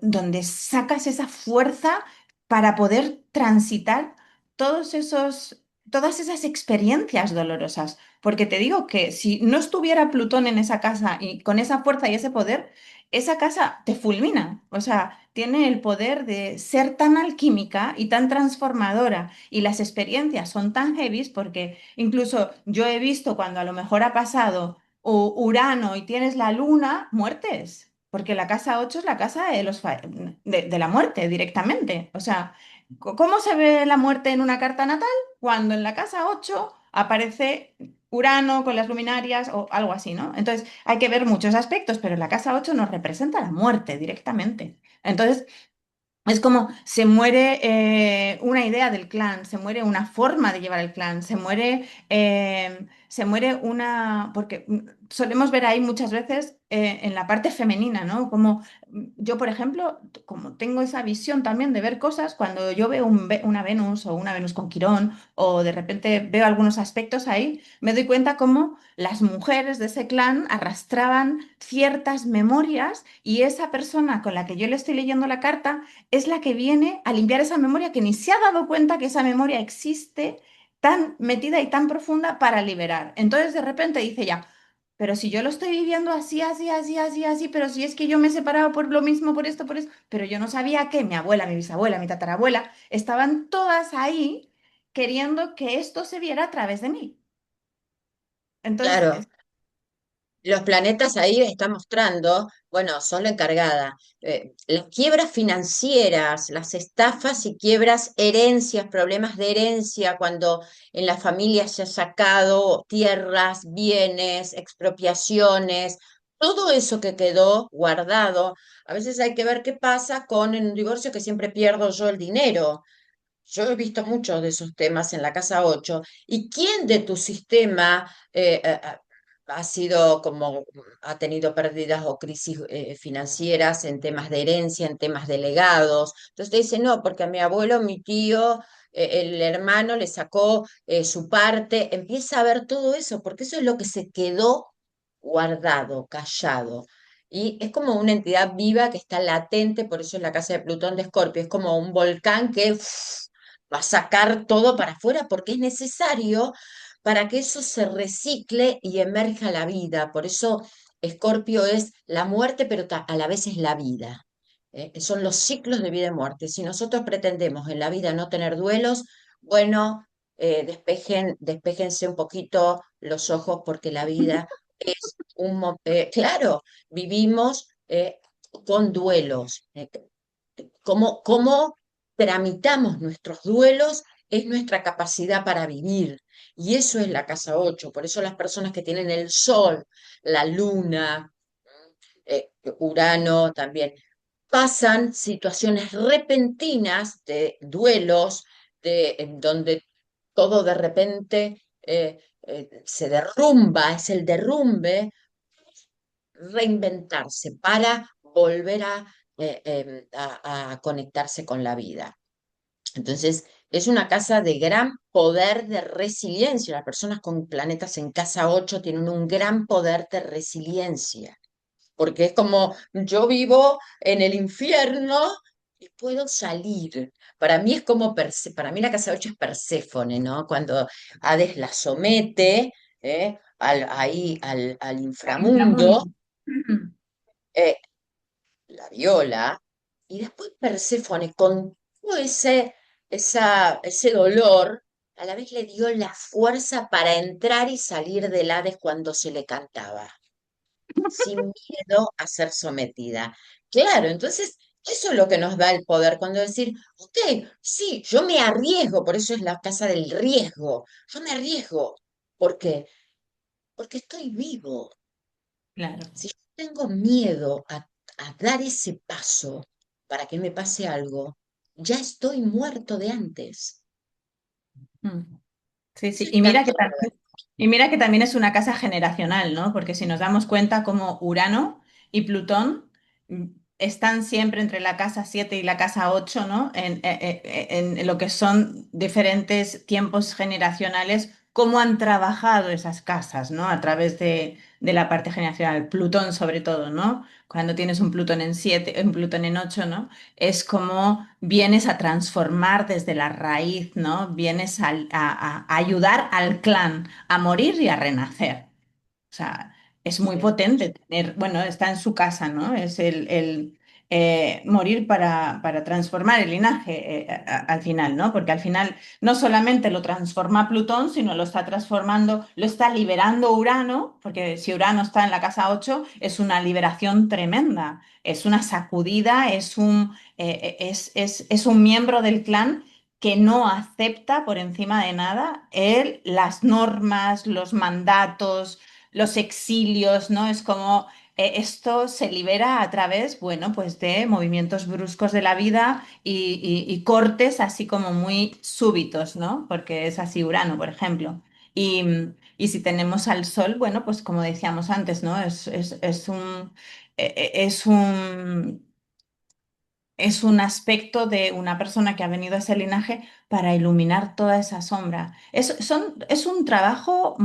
donde sacas esa fuerza para poder transitar todos todas esas experiencias dolorosas. Porque te digo que si no estuviera Plutón en esa casa y con esa fuerza y ese poder, esa casa te fulmina. O sea, tiene el poder de ser tan alquímica y tan transformadora. Y las experiencias son tan heavies porque incluso yo he visto cuando a lo mejor ha pasado Urano y tienes la luna, muertes. Porque la casa 8 es la casa de de la muerte directamente. O sea, ¿cómo se ve la muerte en una carta natal? Cuando en la casa 8 aparece Urano con las luminarias o algo así, ¿no? Entonces hay que ver muchos aspectos, pero la casa 8 nos representa la muerte directamente. Entonces, es como se muere una idea del clan, se muere una forma de llevar el clan, se muere una, porque solemos ver ahí muchas veces en la parte femenina, ¿no? Como yo, por ejemplo, como tengo esa visión también de ver cosas, cuando yo veo una Venus o una Venus con Quirón, o de repente veo algunos aspectos ahí, me doy cuenta cómo las mujeres de ese clan arrastraban ciertas memorias y esa persona con la que yo le estoy leyendo la carta es la que viene a limpiar esa memoria que ni se ha dado cuenta que esa memoria existe tan metida y tan profunda para liberar. Entonces de repente dice ya, pero si yo lo estoy viviendo así, así, así, así, así, pero si es que yo me he separado por lo mismo, por esto, pero yo no sabía que mi abuela, mi bisabuela, mi tatarabuela, estaban todas ahí queriendo que esto se viera a través de mí. Entonces, Claro. Los planetas ahí están mostrando, bueno, son la encargada. Las quiebras financieras, las estafas y quiebras, herencias, problemas de herencia, cuando en la familia se ha sacado tierras, bienes, expropiaciones, todo eso que quedó guardado. A veces hay que ver qué pasa con en un divorcio que siempre pierdo yo el dinero. Yo he visto muchos de esos temas en la casa 8. ¿Y quién de tu sistema ha sido como, ha tenido pérdidas o crisis financieras en temas de herencia, en temas de legados? Entonces te dicen, no, porque a mi abuelo, mi tío, el hermano le sacó su parte. Empieza a ver todo eso, porque eso es lo que se quedó guardado, callado. Y es como una entidad viva que está latente, por eso es la casa de Plutón de Escorpio, es como un volcán que va a sacar todo para afuera porque es necesario para que eso se recicle y emerja la vida. Por eso Escorpio es la muerte, pero a la vez es la vida. Son los ciclos de vida y muerte. Si nosotros pretendemos en la vida no tener duelos, bueno, despéjense un poquito los ojos porque la vida es claro, vivimos con duelos. Cómo tramitamos nuestros duelos es nuestra capacidad para vivir. Y eso es la casa 8. Por eso las personas que tienen el sol, la luna, Urano también, pasan situaciones repentinas de duelos, en donde todo de repente se derrumba, es el derrumbe, reinventarse para volver a conectarse con la vida. Entonces, es una casa de gran poder de resiliencia. Las personas con planetas en casa 8 tienen un gran poder de resiliencia, porque es como yo vivo en el infierno y puedo salir. Para mí es como, para mí la casa 8 es Perséfone, ¿no? Cuando Hades la somete ahí al inframundo, inframundo. Ujú. eh, la viola, y después Perséfone, con todo ese dolor, a la vez le dio la fuerza para entrar y salir del Hades cuando se le cantaba, sin miedo a ser sometida. Claro, entonces eso es lo que nos da el poder, cuando decir, ok, sí, yo me arriesgo, por eso es la casa del riesgo, yo me arriesgo. ¿Por qué? Porque estoy vivo. Claro. Si yo tengo miedo a dar ese paso para que me pase algo, ya estoy muerto de antes. Mm. Sí, Eso sí. está todo. Y mira que también es una casa generacional, ¿no? Porque si nos damos cuenta como Urano y Plutón están siempre entre la casa 7 y la casa 8, ¿no? En lo que son diferentes tiempos generacionales cómo han trabajado esas casas, ¿no? A través de la parte generacional, Plutón sobre todo, ¿no? Cuando tienes un Plutón en 7, un Plutón en 8, ¿no? Es como vienes a transformar desde la raíz, ¿no? Vienes a ayudar al clan a morir y a renacer. O sea, es muy Sí. potente tener, bueno, está en su casa, ¿no? Es morir para transformar el linaje al final, ¿no? Porque al final no solamente lo transforma Plutón, sino lo está transformando, lo está liberando Urano, porque si Urano está en la casa 8 es una liberación tremenda, es una sacudida, es un miembro del clan que no acepta por encima de nada las normas, los mandatos, los exilios, ¿no? Es como esto se libera a través, bueno, pues de movimientos bruscos de la vida y cortes así como muy súbitos, ¿no? Porque es así Urano, por ejemplo. Y, y si tenemos al Sol, bueno, pues como decíamos antes, ¿no? Es es un aspecto de una persona que ha venido a ese linaje para iluminar toda esa sombra. Es un trabajo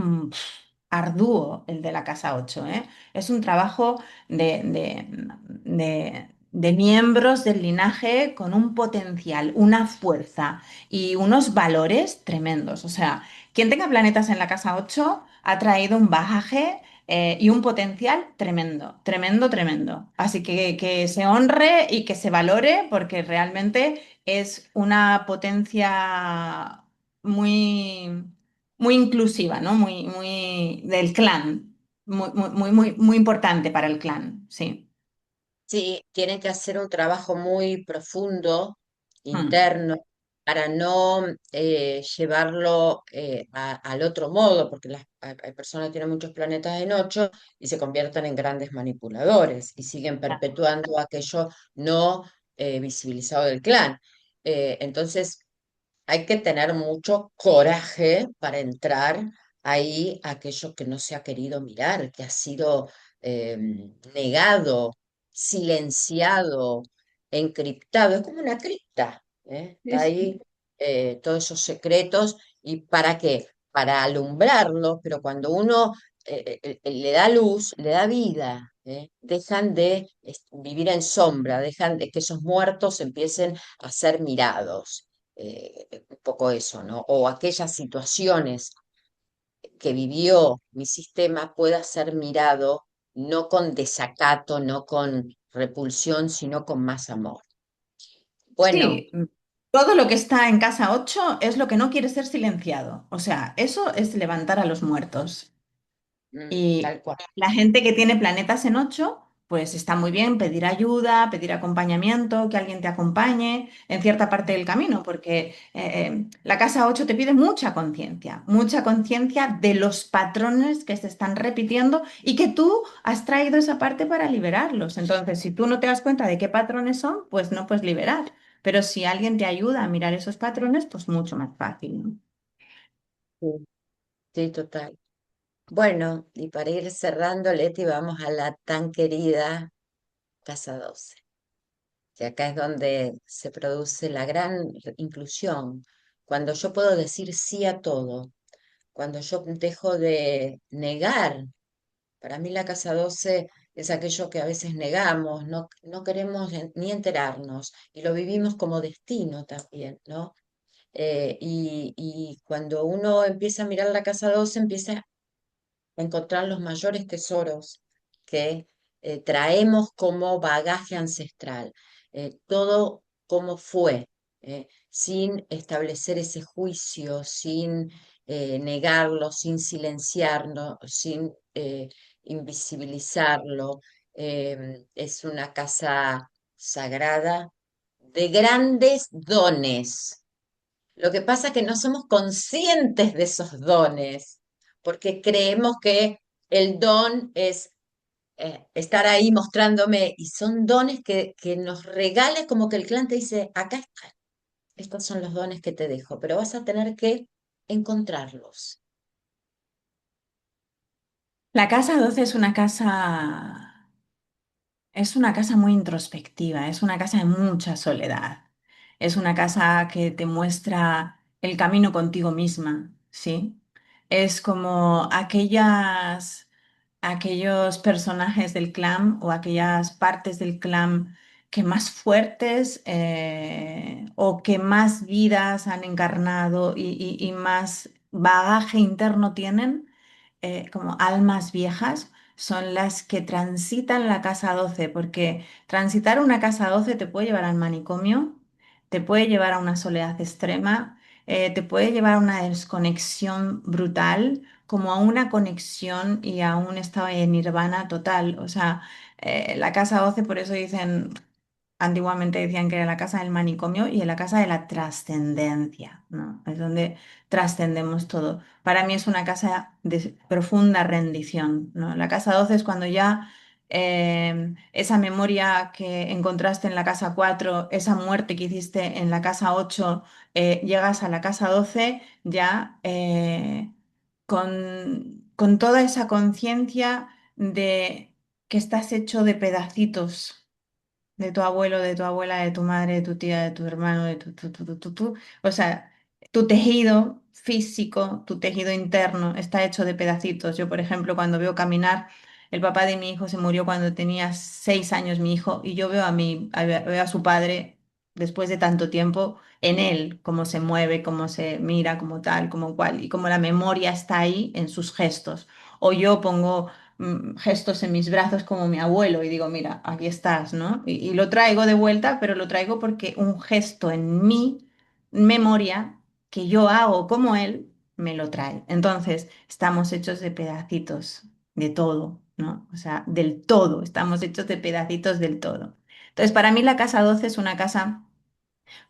arduo el de la casa 8, ¿eh? Es un trabajo de miembros del linaje con un potencial, una fuerza y unos valores tremendos. O sea, quien tenga planetas en la casa 8 ha traído un bagaje y un potencial tremendo, tremendo, tremendo. Así que se honre y que se valore porque realmente es una potencia muy, muy inclusiva, ¿no? Muy del clan, muy importante para el clan, sí. Sí, tienen que hacer un trabajo muy profundo, Mm. interno, para no llevarlo al otro modo, porque hay personas que tienen muchos planetas en ocho y se convierten en grandes manipuladores y siguen perpetuando aquello no visibilizado del clan. Entonces, hay que tener mucho coraje para entrar ahí aquello que no se ha querido mirar, que ha sido eh, negado, silenciado, encriptado. Es como una cripta, ¿eh? Sí, Está ahí sí. todos esos secretos. ¿Y para qué? Para alumbrarlo, pero cuando uno le da luz, le da vida. Dejan de vivir en sombra, dejan de que esos muertos empiecen a ser mirados un poco eso, ¿no? O aquellas situaciones que vivió mi sistema pueda ser mirado no con desacato, no con repulsión, sino con más amor. Bueno, Sí, todo lo que está en casa 8 es lo que no quiere ser silenciado. O sea, eso es levantar a los muertos. tal Y cual. la gente que tiene planetas en 8, pues está muy bien pedir ayuda, pedir acompañamiento, que alguien te acompañe en cierta parte del camino, porque la casa 8 te pide mucha conciencia de los patrones que se están repitiendo y que tú has traído esa parte para liberarlos. Entonces, si tú no te das cuenta de qué patrones son, pues no puedes liberar. Pero si alguien te ayuda a mirar esos patrones, pues mucho más fácil, ¿no? Sí, sí, total. Bueno, y para ir cerrando, Leti, vamos a la tan querida Casa 12, que acá es donde se produce la gran inclusión, cuando yo puedo decir sí a todo, cuando yo dejo de negar. Para mí la casa 12 es aquello que a veces negamos, no queremos ni enterarnos y lo vivimos como destino también, ¿no? Y cuando uno empieza a mirar la casa 12 empieza encontrar los mayores tesoros que traemos como bagaje ancestral. Todo como fue, sin establecer ese juicio, sin negarlo, sin silenciarlo, sin invisibilizarlo. Es una casa sagrada de grandes dones. Lo que pasa es que no somos conscientes de esos dones, porque creemos que el don es estar ahí mostrándome, y son dones que nos regales como que el clan te dice, acá están, estos son los dones que te dejo, pero vas a tener que encontrarlos. La casa 12 es una casa muy introspectiva, es una casa de mucha soledad, es una casa que te muestra el camino contigo misma, ¿sí? Es como aquellos personajes del clan o aquellas partes del clan que más fuertes o que más vidas han encarnado y más bagaje interno tienen, como almas viejas, son las que transitan la casa 12 porque transitar una casa 12 te puede llevar al manicomio, te puede llevar a una soledad extrema, te puede llevar a una desconexión brutal, como a una conexión y a un estado de nirvana total. O sea, la casa 12 por eso dicen, antiguamente decían que era la casa del manicomio y la casa de la trascendencia, ¿no? Es donde trascendemos todo. Para mí es una casa de profunda rendición, ¿no? La casa 12 es cuando ya esa memoria que encontraste en la casa 4, esa muerte que hiciste en la casa 8, llegas a la casa 12 ya con toda esa conciencia de que estás hecho de pedacitos de tu abuelo, de tu abuela, de tu madre, de tu tía, de tu hermano, de tu. O sea, tu tejido físico, tu tejido interno está hecho de pedacitos. Yo, por ejemplo, cuando veo caminar, el papá de mi hijo se murió cuando tenía 6 años, mi hijo, y yo veo a su padre después de tanto tiempo en él, cómo se mueve, cómo se mira, como tal, como cual, y cómo la memoria está ahí en sus gestos. O yo pongo gestos en mis brazos como mi abuelo y digo, mira, aquí estás, ¿no? Y lo traigo de vuelta, pero lo traigo porque un gesto en mi memoria que yo hago como él me lo trae. Entonces, estamos hechos de pedacitos de todo, ¿no? O sea, del todo, estamos hechos de pedacitos del todo. Entonces, para mí la casa 12 es una casa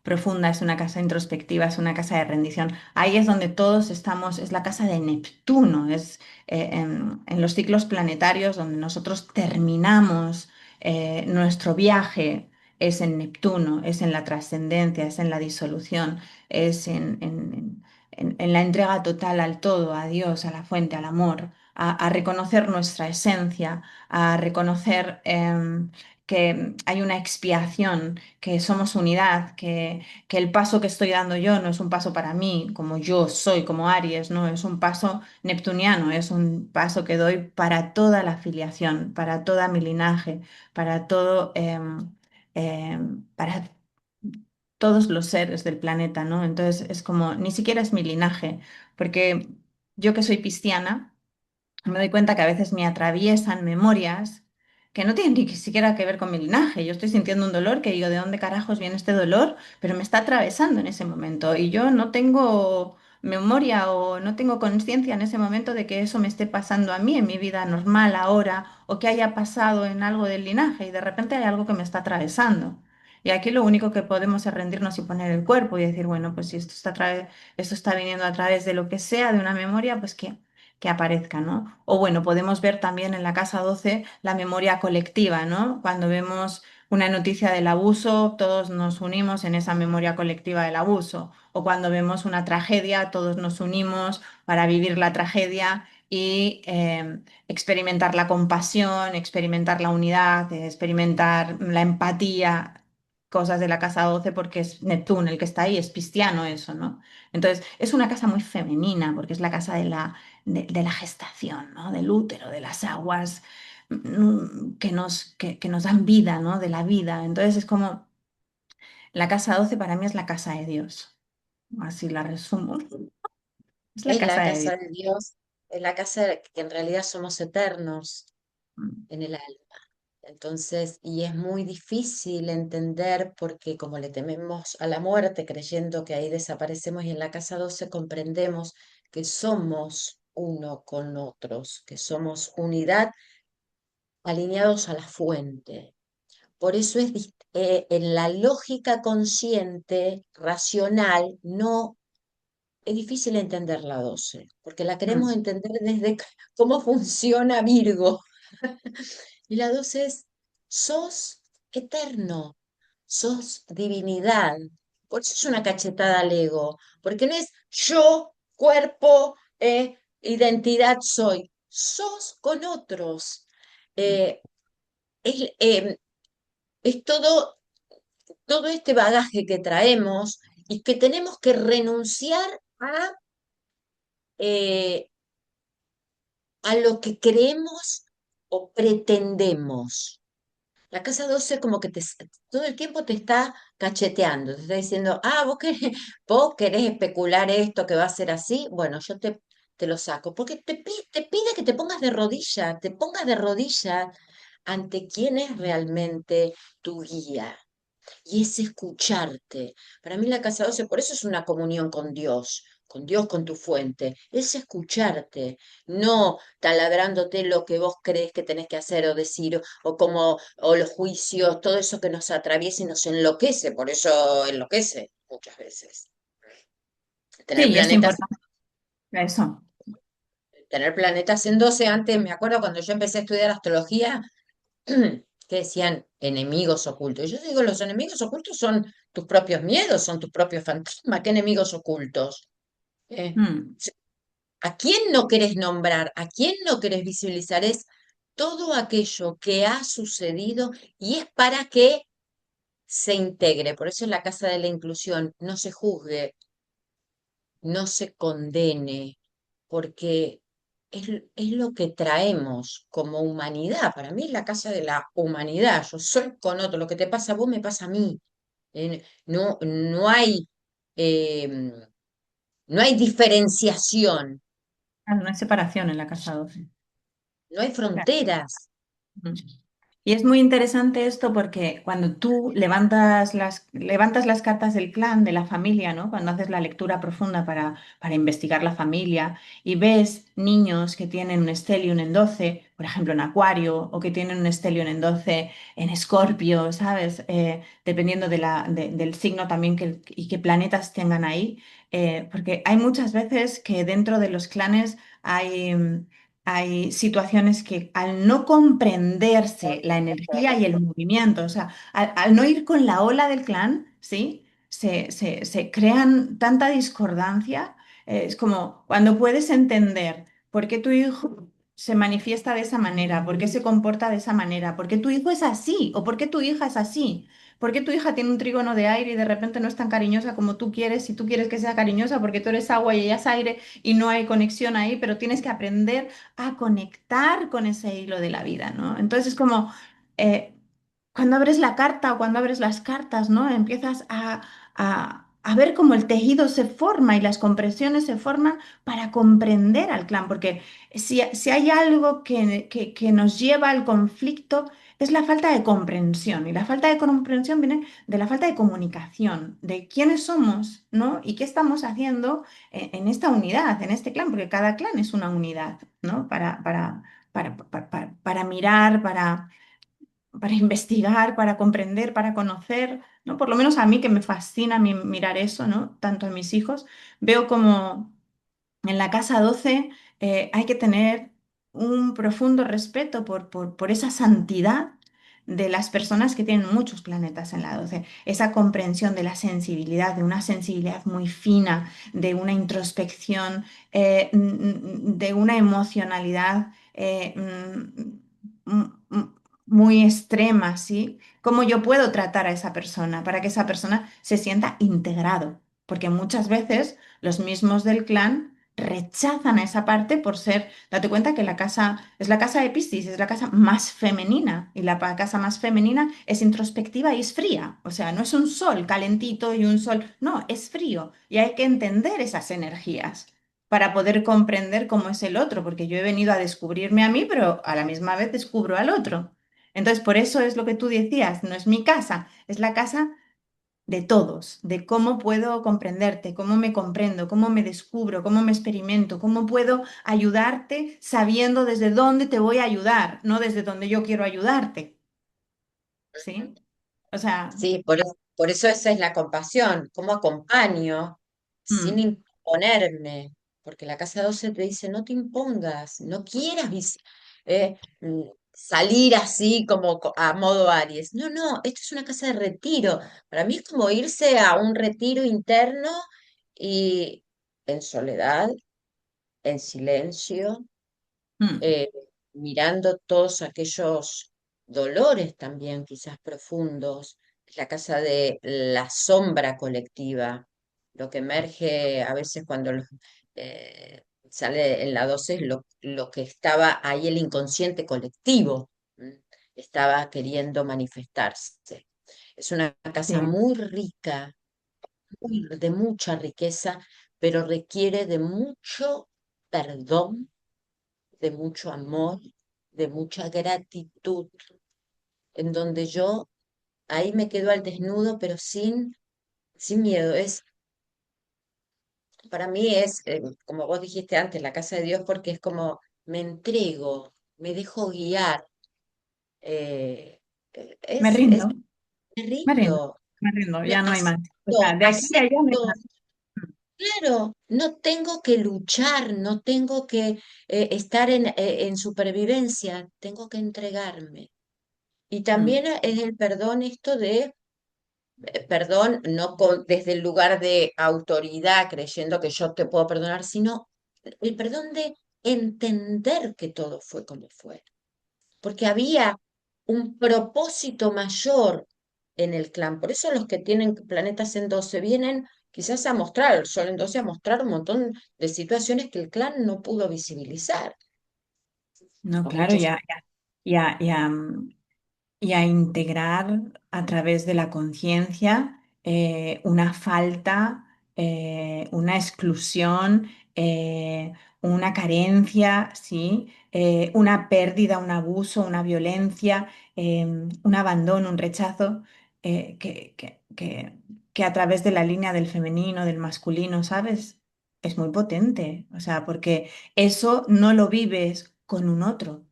profunda, es una casa introspectiva, es una casa de rendición. Ahí es donde todos estamos, es la casa de Neptuno, es en los ciclos planetarios donde nosotros terminamos nuestro viaje. Es en Neptuno, es en la trascendencia, es en la disolución, es en la entrega total al todo, a Dios, a la fuente, al amor, a reconocer nuestra esencia, a reconocer que hay una expiación, que somos unidad, que el paso que estoy dando yo no es un paso para mí, como yo soy, como Aries, no, es un paso neptuniano, es un paso que doy para toda la filiación, para toda mi linaje, para todo, para todos los seres del planeta, ¿no? Entonces es como, ni siquiera es mi linaje, porque yo que soy pisciana, me doy cuenta que a veces me atraviesan memorias que no tienen ni siquiera que ver con mi linaje. Yo estoy sintiendo un dolor que digo, ¿de dónde carajos viene este dolor? Pero me está atravesando en ese momento y yo no tengo memoria o no tengo conciencia en ese momento de que eso me esté pasando a mí en mi vida normal ahora o que haya pasado en algo del linaje y de repente hay algo que me está atravesando. Y aquí lo único que podemos es rendirnos y poner el cuerpo y decir, bueno, pues si esto está viniendo a través de lo que sea, de una memoria, pues que aparezca, ¿no? O bueno, podemos ver también en la casa 12 la memoria colectiva, ¿no? Cuando vemos una noticia del abuso, todos nos unimos en esa memoria colectiva del abuso. O cuando vemos una tragedia, todos nos unimos para vivir la tragedia y experimentar la compasión, experimentar la unidad, experimentar la empatía, cosas de la casa 12 porque es Neptuno el que está ahí, es pisciano eso, ¿no? Entonces, es una casa muy femenina porque es la casa de la gestación, ¿no? Del útero, de las aguas que nos dan vida, ¿no? De la vida. Entonces es como, la casa 12 para mí es la casa de Dios. Así la resumo. Es la Es casa la de Dios. casa de Dios, es la casa que en realidad somos eternos en el alma. Entonces, y es muy difícil entender porque como le tememos a la muerte, creyendo que ahí desaparecemos y en la casa 12 comprendemos que somos uno con otros, que somos unidad alineados a la fuente. Por eso en la lógica consciente, racional, no es difícil entender la 12 porque la queremos Mm, entender desde cómo funciona Virgo. Y la 12 es, sos eterno, sos divinidad. Por eso es una cachetada al ego, porque no es yo, cuerpo, identidad soy, sos con otros. mm, Eh, es, es todo este bagaje que traemos y que tenemos que renunciar a a lo que creemos o pretendemos. La casa 12 como que todo el tiempo te está cacheteando, te está diciendo, vos querés especular esto que va a ser así, bueno, te lo saco, porque te pide que te pongas de rodillas, te pongas de rodillas ante quién es realmente tu guía y es escucharte. Para mí la casa 12 por eso es una comunión con Dios, con tu fuente, es escucharte, no taladrándote lo que vos crees que tenés que hacer o decir, o los juicios, todo eso que nos atraviesa y nos enloquece, por eso enloquece muchas veces. Sí, Tener y es planetas, importante eso. tener planetas en 12 antes, me acuerdo cuando yo empecé a estudiar astrología, que decían enemigos ocultos. Y yo digo, los enemigos ocultos son tus propios miedos, son tus propios fantasmas. ¿Qué enemigos ocultos? Eh, Mm. ¿A quién no querés nombrar? ¿A quién no querés visibilizar? Es todo aquello que ha sucedido y es para que se integre. Por eso en la Casa de la Inclusión no se juzgue, no se condene, porque es lo que traemos como humanidad. Para mí es la casa de la humanidad. Yo soy con otro. Lo que te pasa a vos me pasa a mí. No hay, eh, no hay diferenciación, Ah, no hay separación en la casa 12. no hay fronteras. Mm. Y es muy interesante esto porque cuando tú levantas las cartas del clan, de la familia, ¿no? Cuando haces la lectura profunda para investigar la familia y ves niños que tienen un stellium en 12, por ejemplo, en Acuario, o que tienen un stellium en 12 en Escorpio, ¿sabes? Dependiendo del signo también y qué planetas tengan ahí. Porque hay muchas veces que dentro de los clanes hay situaciones que al no comprenderse la energía y el movimiento, o sea, al no ir con la ola del clan, ¿sí? Se crean tanta discordancia. Es como cuando puedes entender por qué tu hijo se manifiesta de esa manera, por qué se comporta de esa manera, por qué tu hijo es así o por qué tu hija es así. ¿Por qué tu hija tiene un trígono de aire y de repente no es tan cariñosa como tú quieres? Si tú quieres que sea cariñosa porque tú eres agua y ella es aire y no hay conexión ahí, pero tienes que aprender a conectar con ese hilo de la vida, ¿no? Entonces es como eh, cuando abres la carta o cuando abres las cartas, ¿no? Empiezas a ver cómo el tejido se forma y las compresiones se forman para comprender al clan, porque si hay algo que nos lleva al conflicto es la falta de comprensión, y la falta de comprensión viene de la falta de comunicación, de quiénes somos, ¿no? Y qué estamos haciendo en esta unidad, en este clan, porque cada clan es una unidad, ¿no? Para mirar, para investigar, para comprender, para conocer, ¿no? Por lo menos a mí que me fascina mirar eso, ¿no? Tanto en mis hijos, veo como en la casa 12 hay que tener un profundo respeto por esa santidad de las personas que tienen muchos planetas en la 12, esa comprensión de la sensibilidad, de una sensibilidad muy fina, de una introspección, de una emocionalidad muy extrema, ¿sí? ¿Cómo yo puedo tratar a esa persona para que esa persona se sienta integrado? Porque muchas veces los mismos del clan rechazan a esa parte por ser, date cuenta que la casa es la casa de Piscis, es la casa más femenina y la casa más femenina es introspectiva y es fría, o sea, no es un sol calentito y un sol, no, es frío y hay que entender esas energías para poder comprender cómo es el otro, porque yo he venido a descubrirme a mí, pero a la misma vez descubro al otro. Entonces, por eso es lo que tú decías, no es mi casa, es la casa de todos, de cómo puedo comprenderte, cómo me comprendo, cómo me descubro, cómo me experimento, cómo puedo ayudarte sabiendo desde dónde te voy a ayudar, no desde dónde yo quiero ayudarte, ¿sí? O sea, Sí, por eso esa es la compasión, cómo acompaño sin mm, imponerme, porque la casa 12 te dice, no te impongas, no quieras salir así como a modo Aries. No, no, esto es una casa de retiro. Para mí es como irse a un retiro interno y en soledad, en silencio, mm, eh, mirando todos aquellos dolores también quizás profundos, la casa de la sombra colectiva, lo que emerge a veces cuando sale en la 12 lo que estaba ahí el inconsciente colectivo, ¿m? Estaba queriendo manifestarse. Es una casa Sí, muy rica, de mucha riqueza, pero requiere de mucho perdón, de mucho amor, de mucha gratitud, en donde yo ahí me quedo al desnudo, pero sin miedo. Para mí es, como vos dijiste antes, la casa de Dios, porque es como me entrego, me dejo guiar, eh, me es, rindo, me me rindo, rindo, me rindo, no, ya no hay más. O sea, de aquí a allá no hay acepto, más. claro, no tengo que luchar, no tengo que estar en supervivencia, tengo que entregarme. Y Mm, también es el perdón esto de perdón, no desde el lugar de autoridad, creyendo que yo te puedo perdonar, sino el perdón de entender que todo fue como fue, porque había un propósito mayor en el clan. Por eso los que tienen planetas en 12 vienen quizás a mostrar, el Sol en 12 a mostrar un montón de situaciones que el clan no pudo visibilizar, no, o claro, muchos. y a integrar a través de la conciencia una falta, una exclusión, una carencia, ¿sí? Una pérdida, un abuso, una violencia, un abandono, un rechazo, que a través de la línea del femenino, del masculino, ¿sabes? Es muy potente, o sea, porque eso no lo vives con un otro,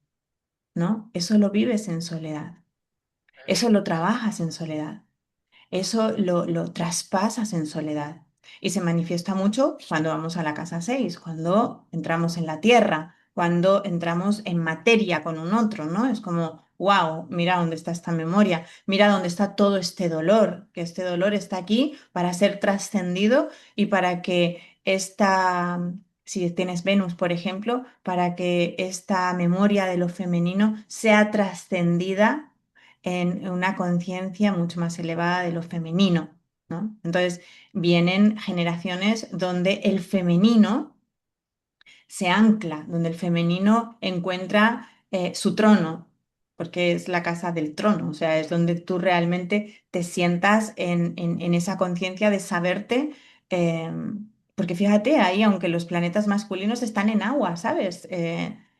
¿no? Eso lo vives en soledad. Eso lo trabajas en soledad, eso lo traspasas en soledad. Y se manifiesta mucho cuando vamos a la casa 6, cuando entramos en la tierra, cuando entramos en materia con un otro, ¿no? Es como, wow, mira dónde está esta memoria, mira dónde está todo este dolor, que este dolor está aquí para ser trascendido y para que esta, si tienes Venus, por ejemplo, para que esta memoria de lo femenino sea trascendida en una conciencia mucho más elevada de lo femenino, ¿no? Entonces, vienen generaciones donde el femenino se ancla, donde el femenino encuentra su trono, porque es la casa del trono, o sea, es donde tú realmente te sientas en esa conciencia de saberte, eh, porque fíjate ahí, aunque los planetas masculinos están en agua, ¿sabes?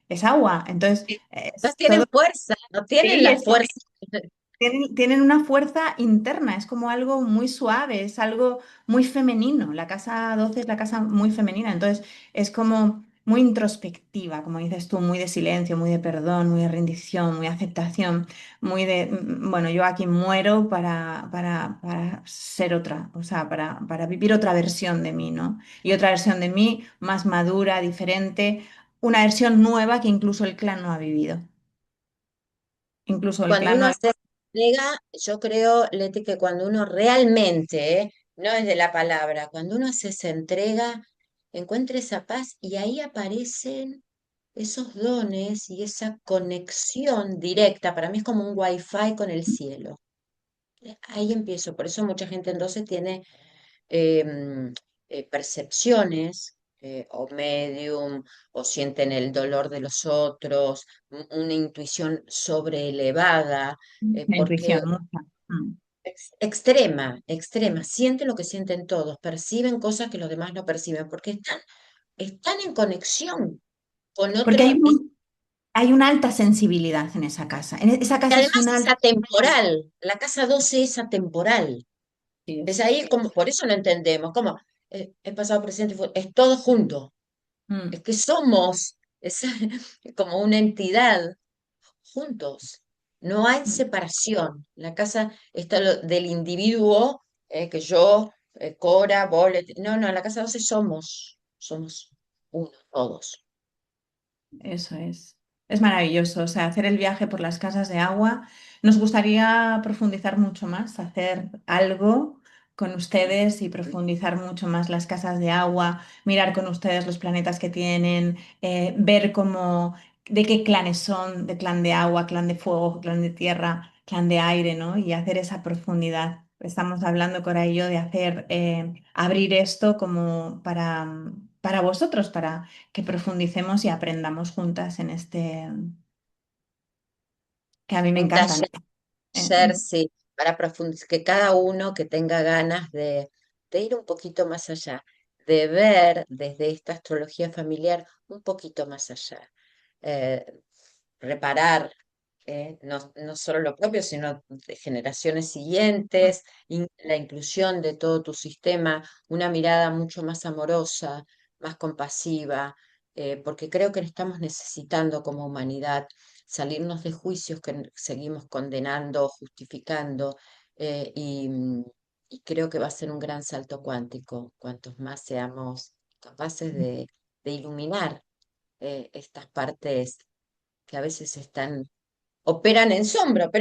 Es agua, entonces No es tienen todo, fuerza, no tienen sí, la es que fuerza. tienen una fuerza interna, es como algo muy suave, es algo muy femenino. La casa 12 es la casa muy femenina, entonces es como muy introspectiva, como dices tú, muy de silencio, muy de perdón, muy de rendición, muy de aceptación, muy de, bueno, yo aquí muero para ser otra, o sea, para vivir otra versión de mí, ¿no? Y otra versión de mí más madura, diferente, una versión nueva que incluso el clan no ha vivido. Incluso el Cuando clan no uno ha... se entrega, yo creo, Leti, que cuando uno realmente, no es de la palabra, cuando uno se entrega, encuentra esa paz y ahí aparecen esos dones y esa conexión directa. Para mí es como un wifi con el cielo. Ahí empiezo. Por eso mucha gente entonces tiene em, percepciones o medium o sienten el dolor de los otros, una intuición sobreelevada, La porque intuición, mucha. Mm. extrema, extrema, sienten lo que sienten todos, perciben cosas que los demás no perciben, porque están en conexión con Porque otro. hay una alta sensibilidad en esa casa. Esa Y casa es además una es alta... atemporal, la casa 12 es atemporal. Sí, Es ahí como, por eso no entendemos, como es pasado, presente, es todo junto. Es Mm, que somos es como una entidad juntos. No hay mm. separación. La casa está del individuo, que yo, Cora, vos, no, no, en la casa 12 somos uno, todos. Eso es. Es maravilloso. O sea, hacer el viaje por las casas de agua. Nos gustaría profundizar mucho más, hacer algo con ustedes y profundizar mucho más las casas de agua, mirar con ustedes los planetas que tienen, ver cómo, de qué clanes son, de clan de agua, clan de fuego, clan de tierra, clan de aire, ¿no? Y hacer esa profundidad. Estamos hablando, Cora y yo, de hacer, abrir esto como para para vosotros, para que profundicemos y aprendamos juntas en este, que a mí me Un encanta, ¿no? taller, sí, para profundizar, que cada uno que tenga ganas de ir un poquito más allá, de ver desde esta astrología familiar un poquito más allá. Eh, Reparar, no solo lo propio, sino de generaciones siguientes, la inclusión de todo tu sistema, una mirada mucho más amorosa, más compasiva, porque creo que estamos necesitando como humanidad salirnos de juicios que seguimos condenando, justificando, y creo que va a ser un gran salto cuántico, cuantos más seamos capaces de iluminar estas partes que a veces operan en sombra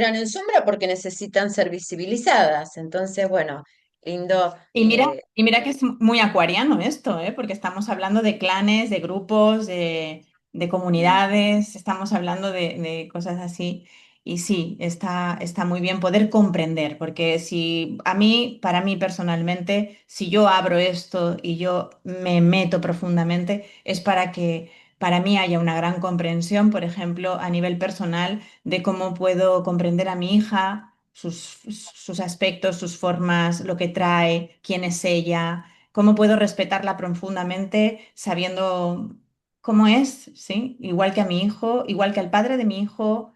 porque necesitan ser visibilizadas. Entonces, bueno, lindo. Y mira que es muy acuariano esto, ¿eh? Porque estamos hablando de clanes, de grupos, de Mm, comunidades, estamos hablando de cosas así. Y sí, está muy bien poder comprender, porque si a mí, para mí personalmente, si yo abro esto y yo me meto profundamente, es para que para mí haya una gran comprensión, por ejemplo, a nivel personal, de cómo puedo comprender a mi hija, sus aspectos, sus formas, lo que trae, quién es ella, cómo puedo respetarla profundamente sabiendo cómo es, ¿sí? Igual que a mi hijo, igual que al padre de mi hijo,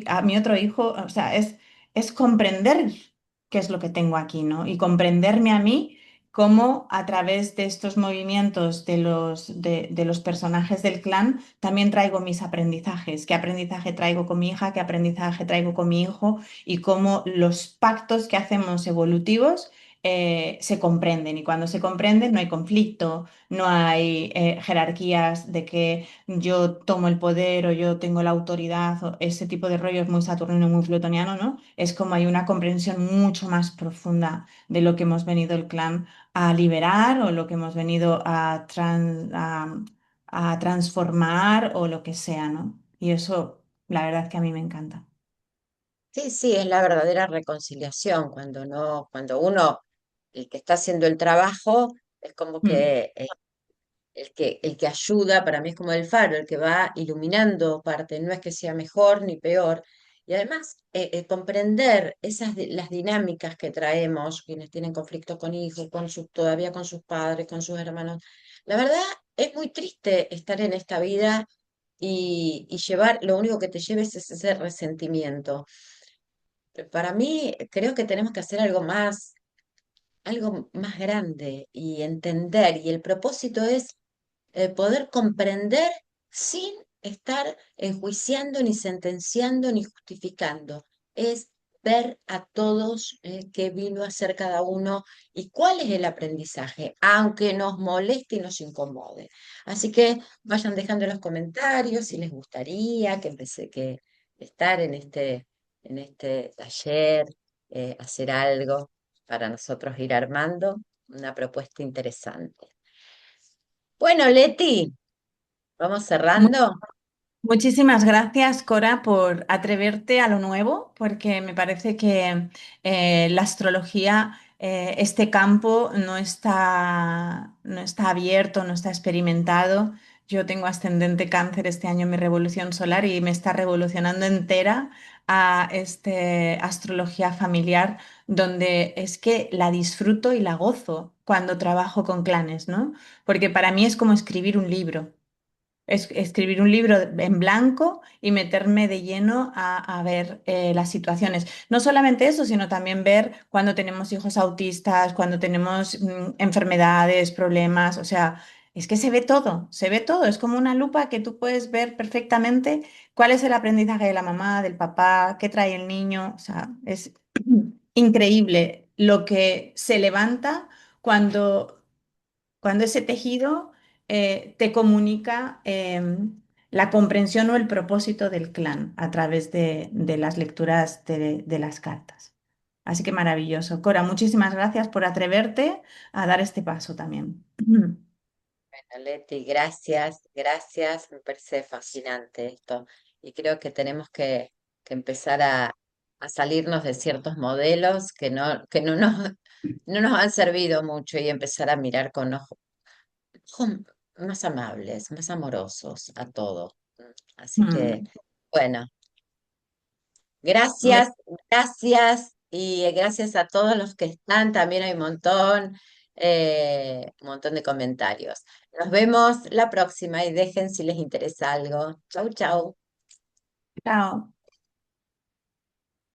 a mi otro hijo, o sea, es comprender qué es lo que tengo aquí, ¿no? Y comprenderme a mí cómo a través de estos movimientos de los personajes del clan también traigo mis aprendizajes, qué aprendizaje traigo con mi hija, qué aprendizaje traigo con mi hijo y cómo los pactos que hacemos evolutivos se comprenden. Y cuando se comprenden no hay conflicto, no hay jerarquías de que yo tomo el poder o yo tengo la autoridad, o ese tipo de rollos muy saturnino, muy plutoniano, ¿no? Es como hay una comprensión mucho más profunda de lo que hemos venido el clan a liberar o lo que hemos venido a transformar o lo que sea, ¿no? Y eso, la verdad que a mí me encanta. sí, sí, es la verdadera reconciliación, cuando no, cuando uno, el que está haciendo el trabajo, es como Mm. que el que ayuda, para mí es como el faro, el que va iluminando parte, no es que sea mejor ni peor. Y además, comprender las dinámicas que traemos, quienes tienen conflictos con hijos, todavía con sus padres, con sus hermanos. La verdad, es muy triste estar en esta vida y llevar, lo único que te lleves es ese resentimiento. Para mí, creo que tenemos que hacer algo más grande y entender, y el propósito es poder comprender sin estar enjuiciando, ni sentenciando, ni justificando. Es ver a todos qué vino a hacer cada uno y cuál es el aprendizaje, aunque nos moleste y nos incomode. Así que vayan dejando en los comentarios si les gustaría que empecé que estar en este taller, hacer algo para nosotros ir armando una propuesta interesante. Bueno, Leti, vamos cerrando. Muchísimas gracias, Cora, por atreverte a lo nuevo, porque me parece que la astrología, este campo no está abierto, no está experimentado. Yo tengo ascendente cáncer este año en mi revolución solar y me está revolucionando entera a este astrología familiar, donde es que la disfruto y la gozo cuando trabajo con clanes, ¿no? Porque para mí es como escribir un libro. Escribir un libro en blanco y meterme de lleno a ver las situaciones. No solamente eso, sino también ver cuando tenemos hijos autistas, cuando tenemos enfermedades, problemas. O sea, es que se ve todo, se ve todo. Es como una lupa que tú puedes ver perfectamente cuál es el aprendizaje de la mamá, del papá, qué trae el niño. O sea, es increíble lo que se levanta cuando ese tejido te comunica la comprensión o el propósito del clan a través de las lecturas de las cartas. Así que maravilloso. Cora, muchísimas gracias por atreverte a dar este paso también. Leti, gracias, gracias. Me parece fascinante esto. Y creo que tenemos que empezar a salirnos de ciertos modelos que no nos han servido mucho y empezar a mirar con ojos ojos más amables, más amorosos a todo. Así que, Mm, bueno, me- gracias, gracias y gracias a todos los que están. También hay un montón de comentarios. Nos vemos la próxima y dejen si les interesa algo. Chau, chau. chao.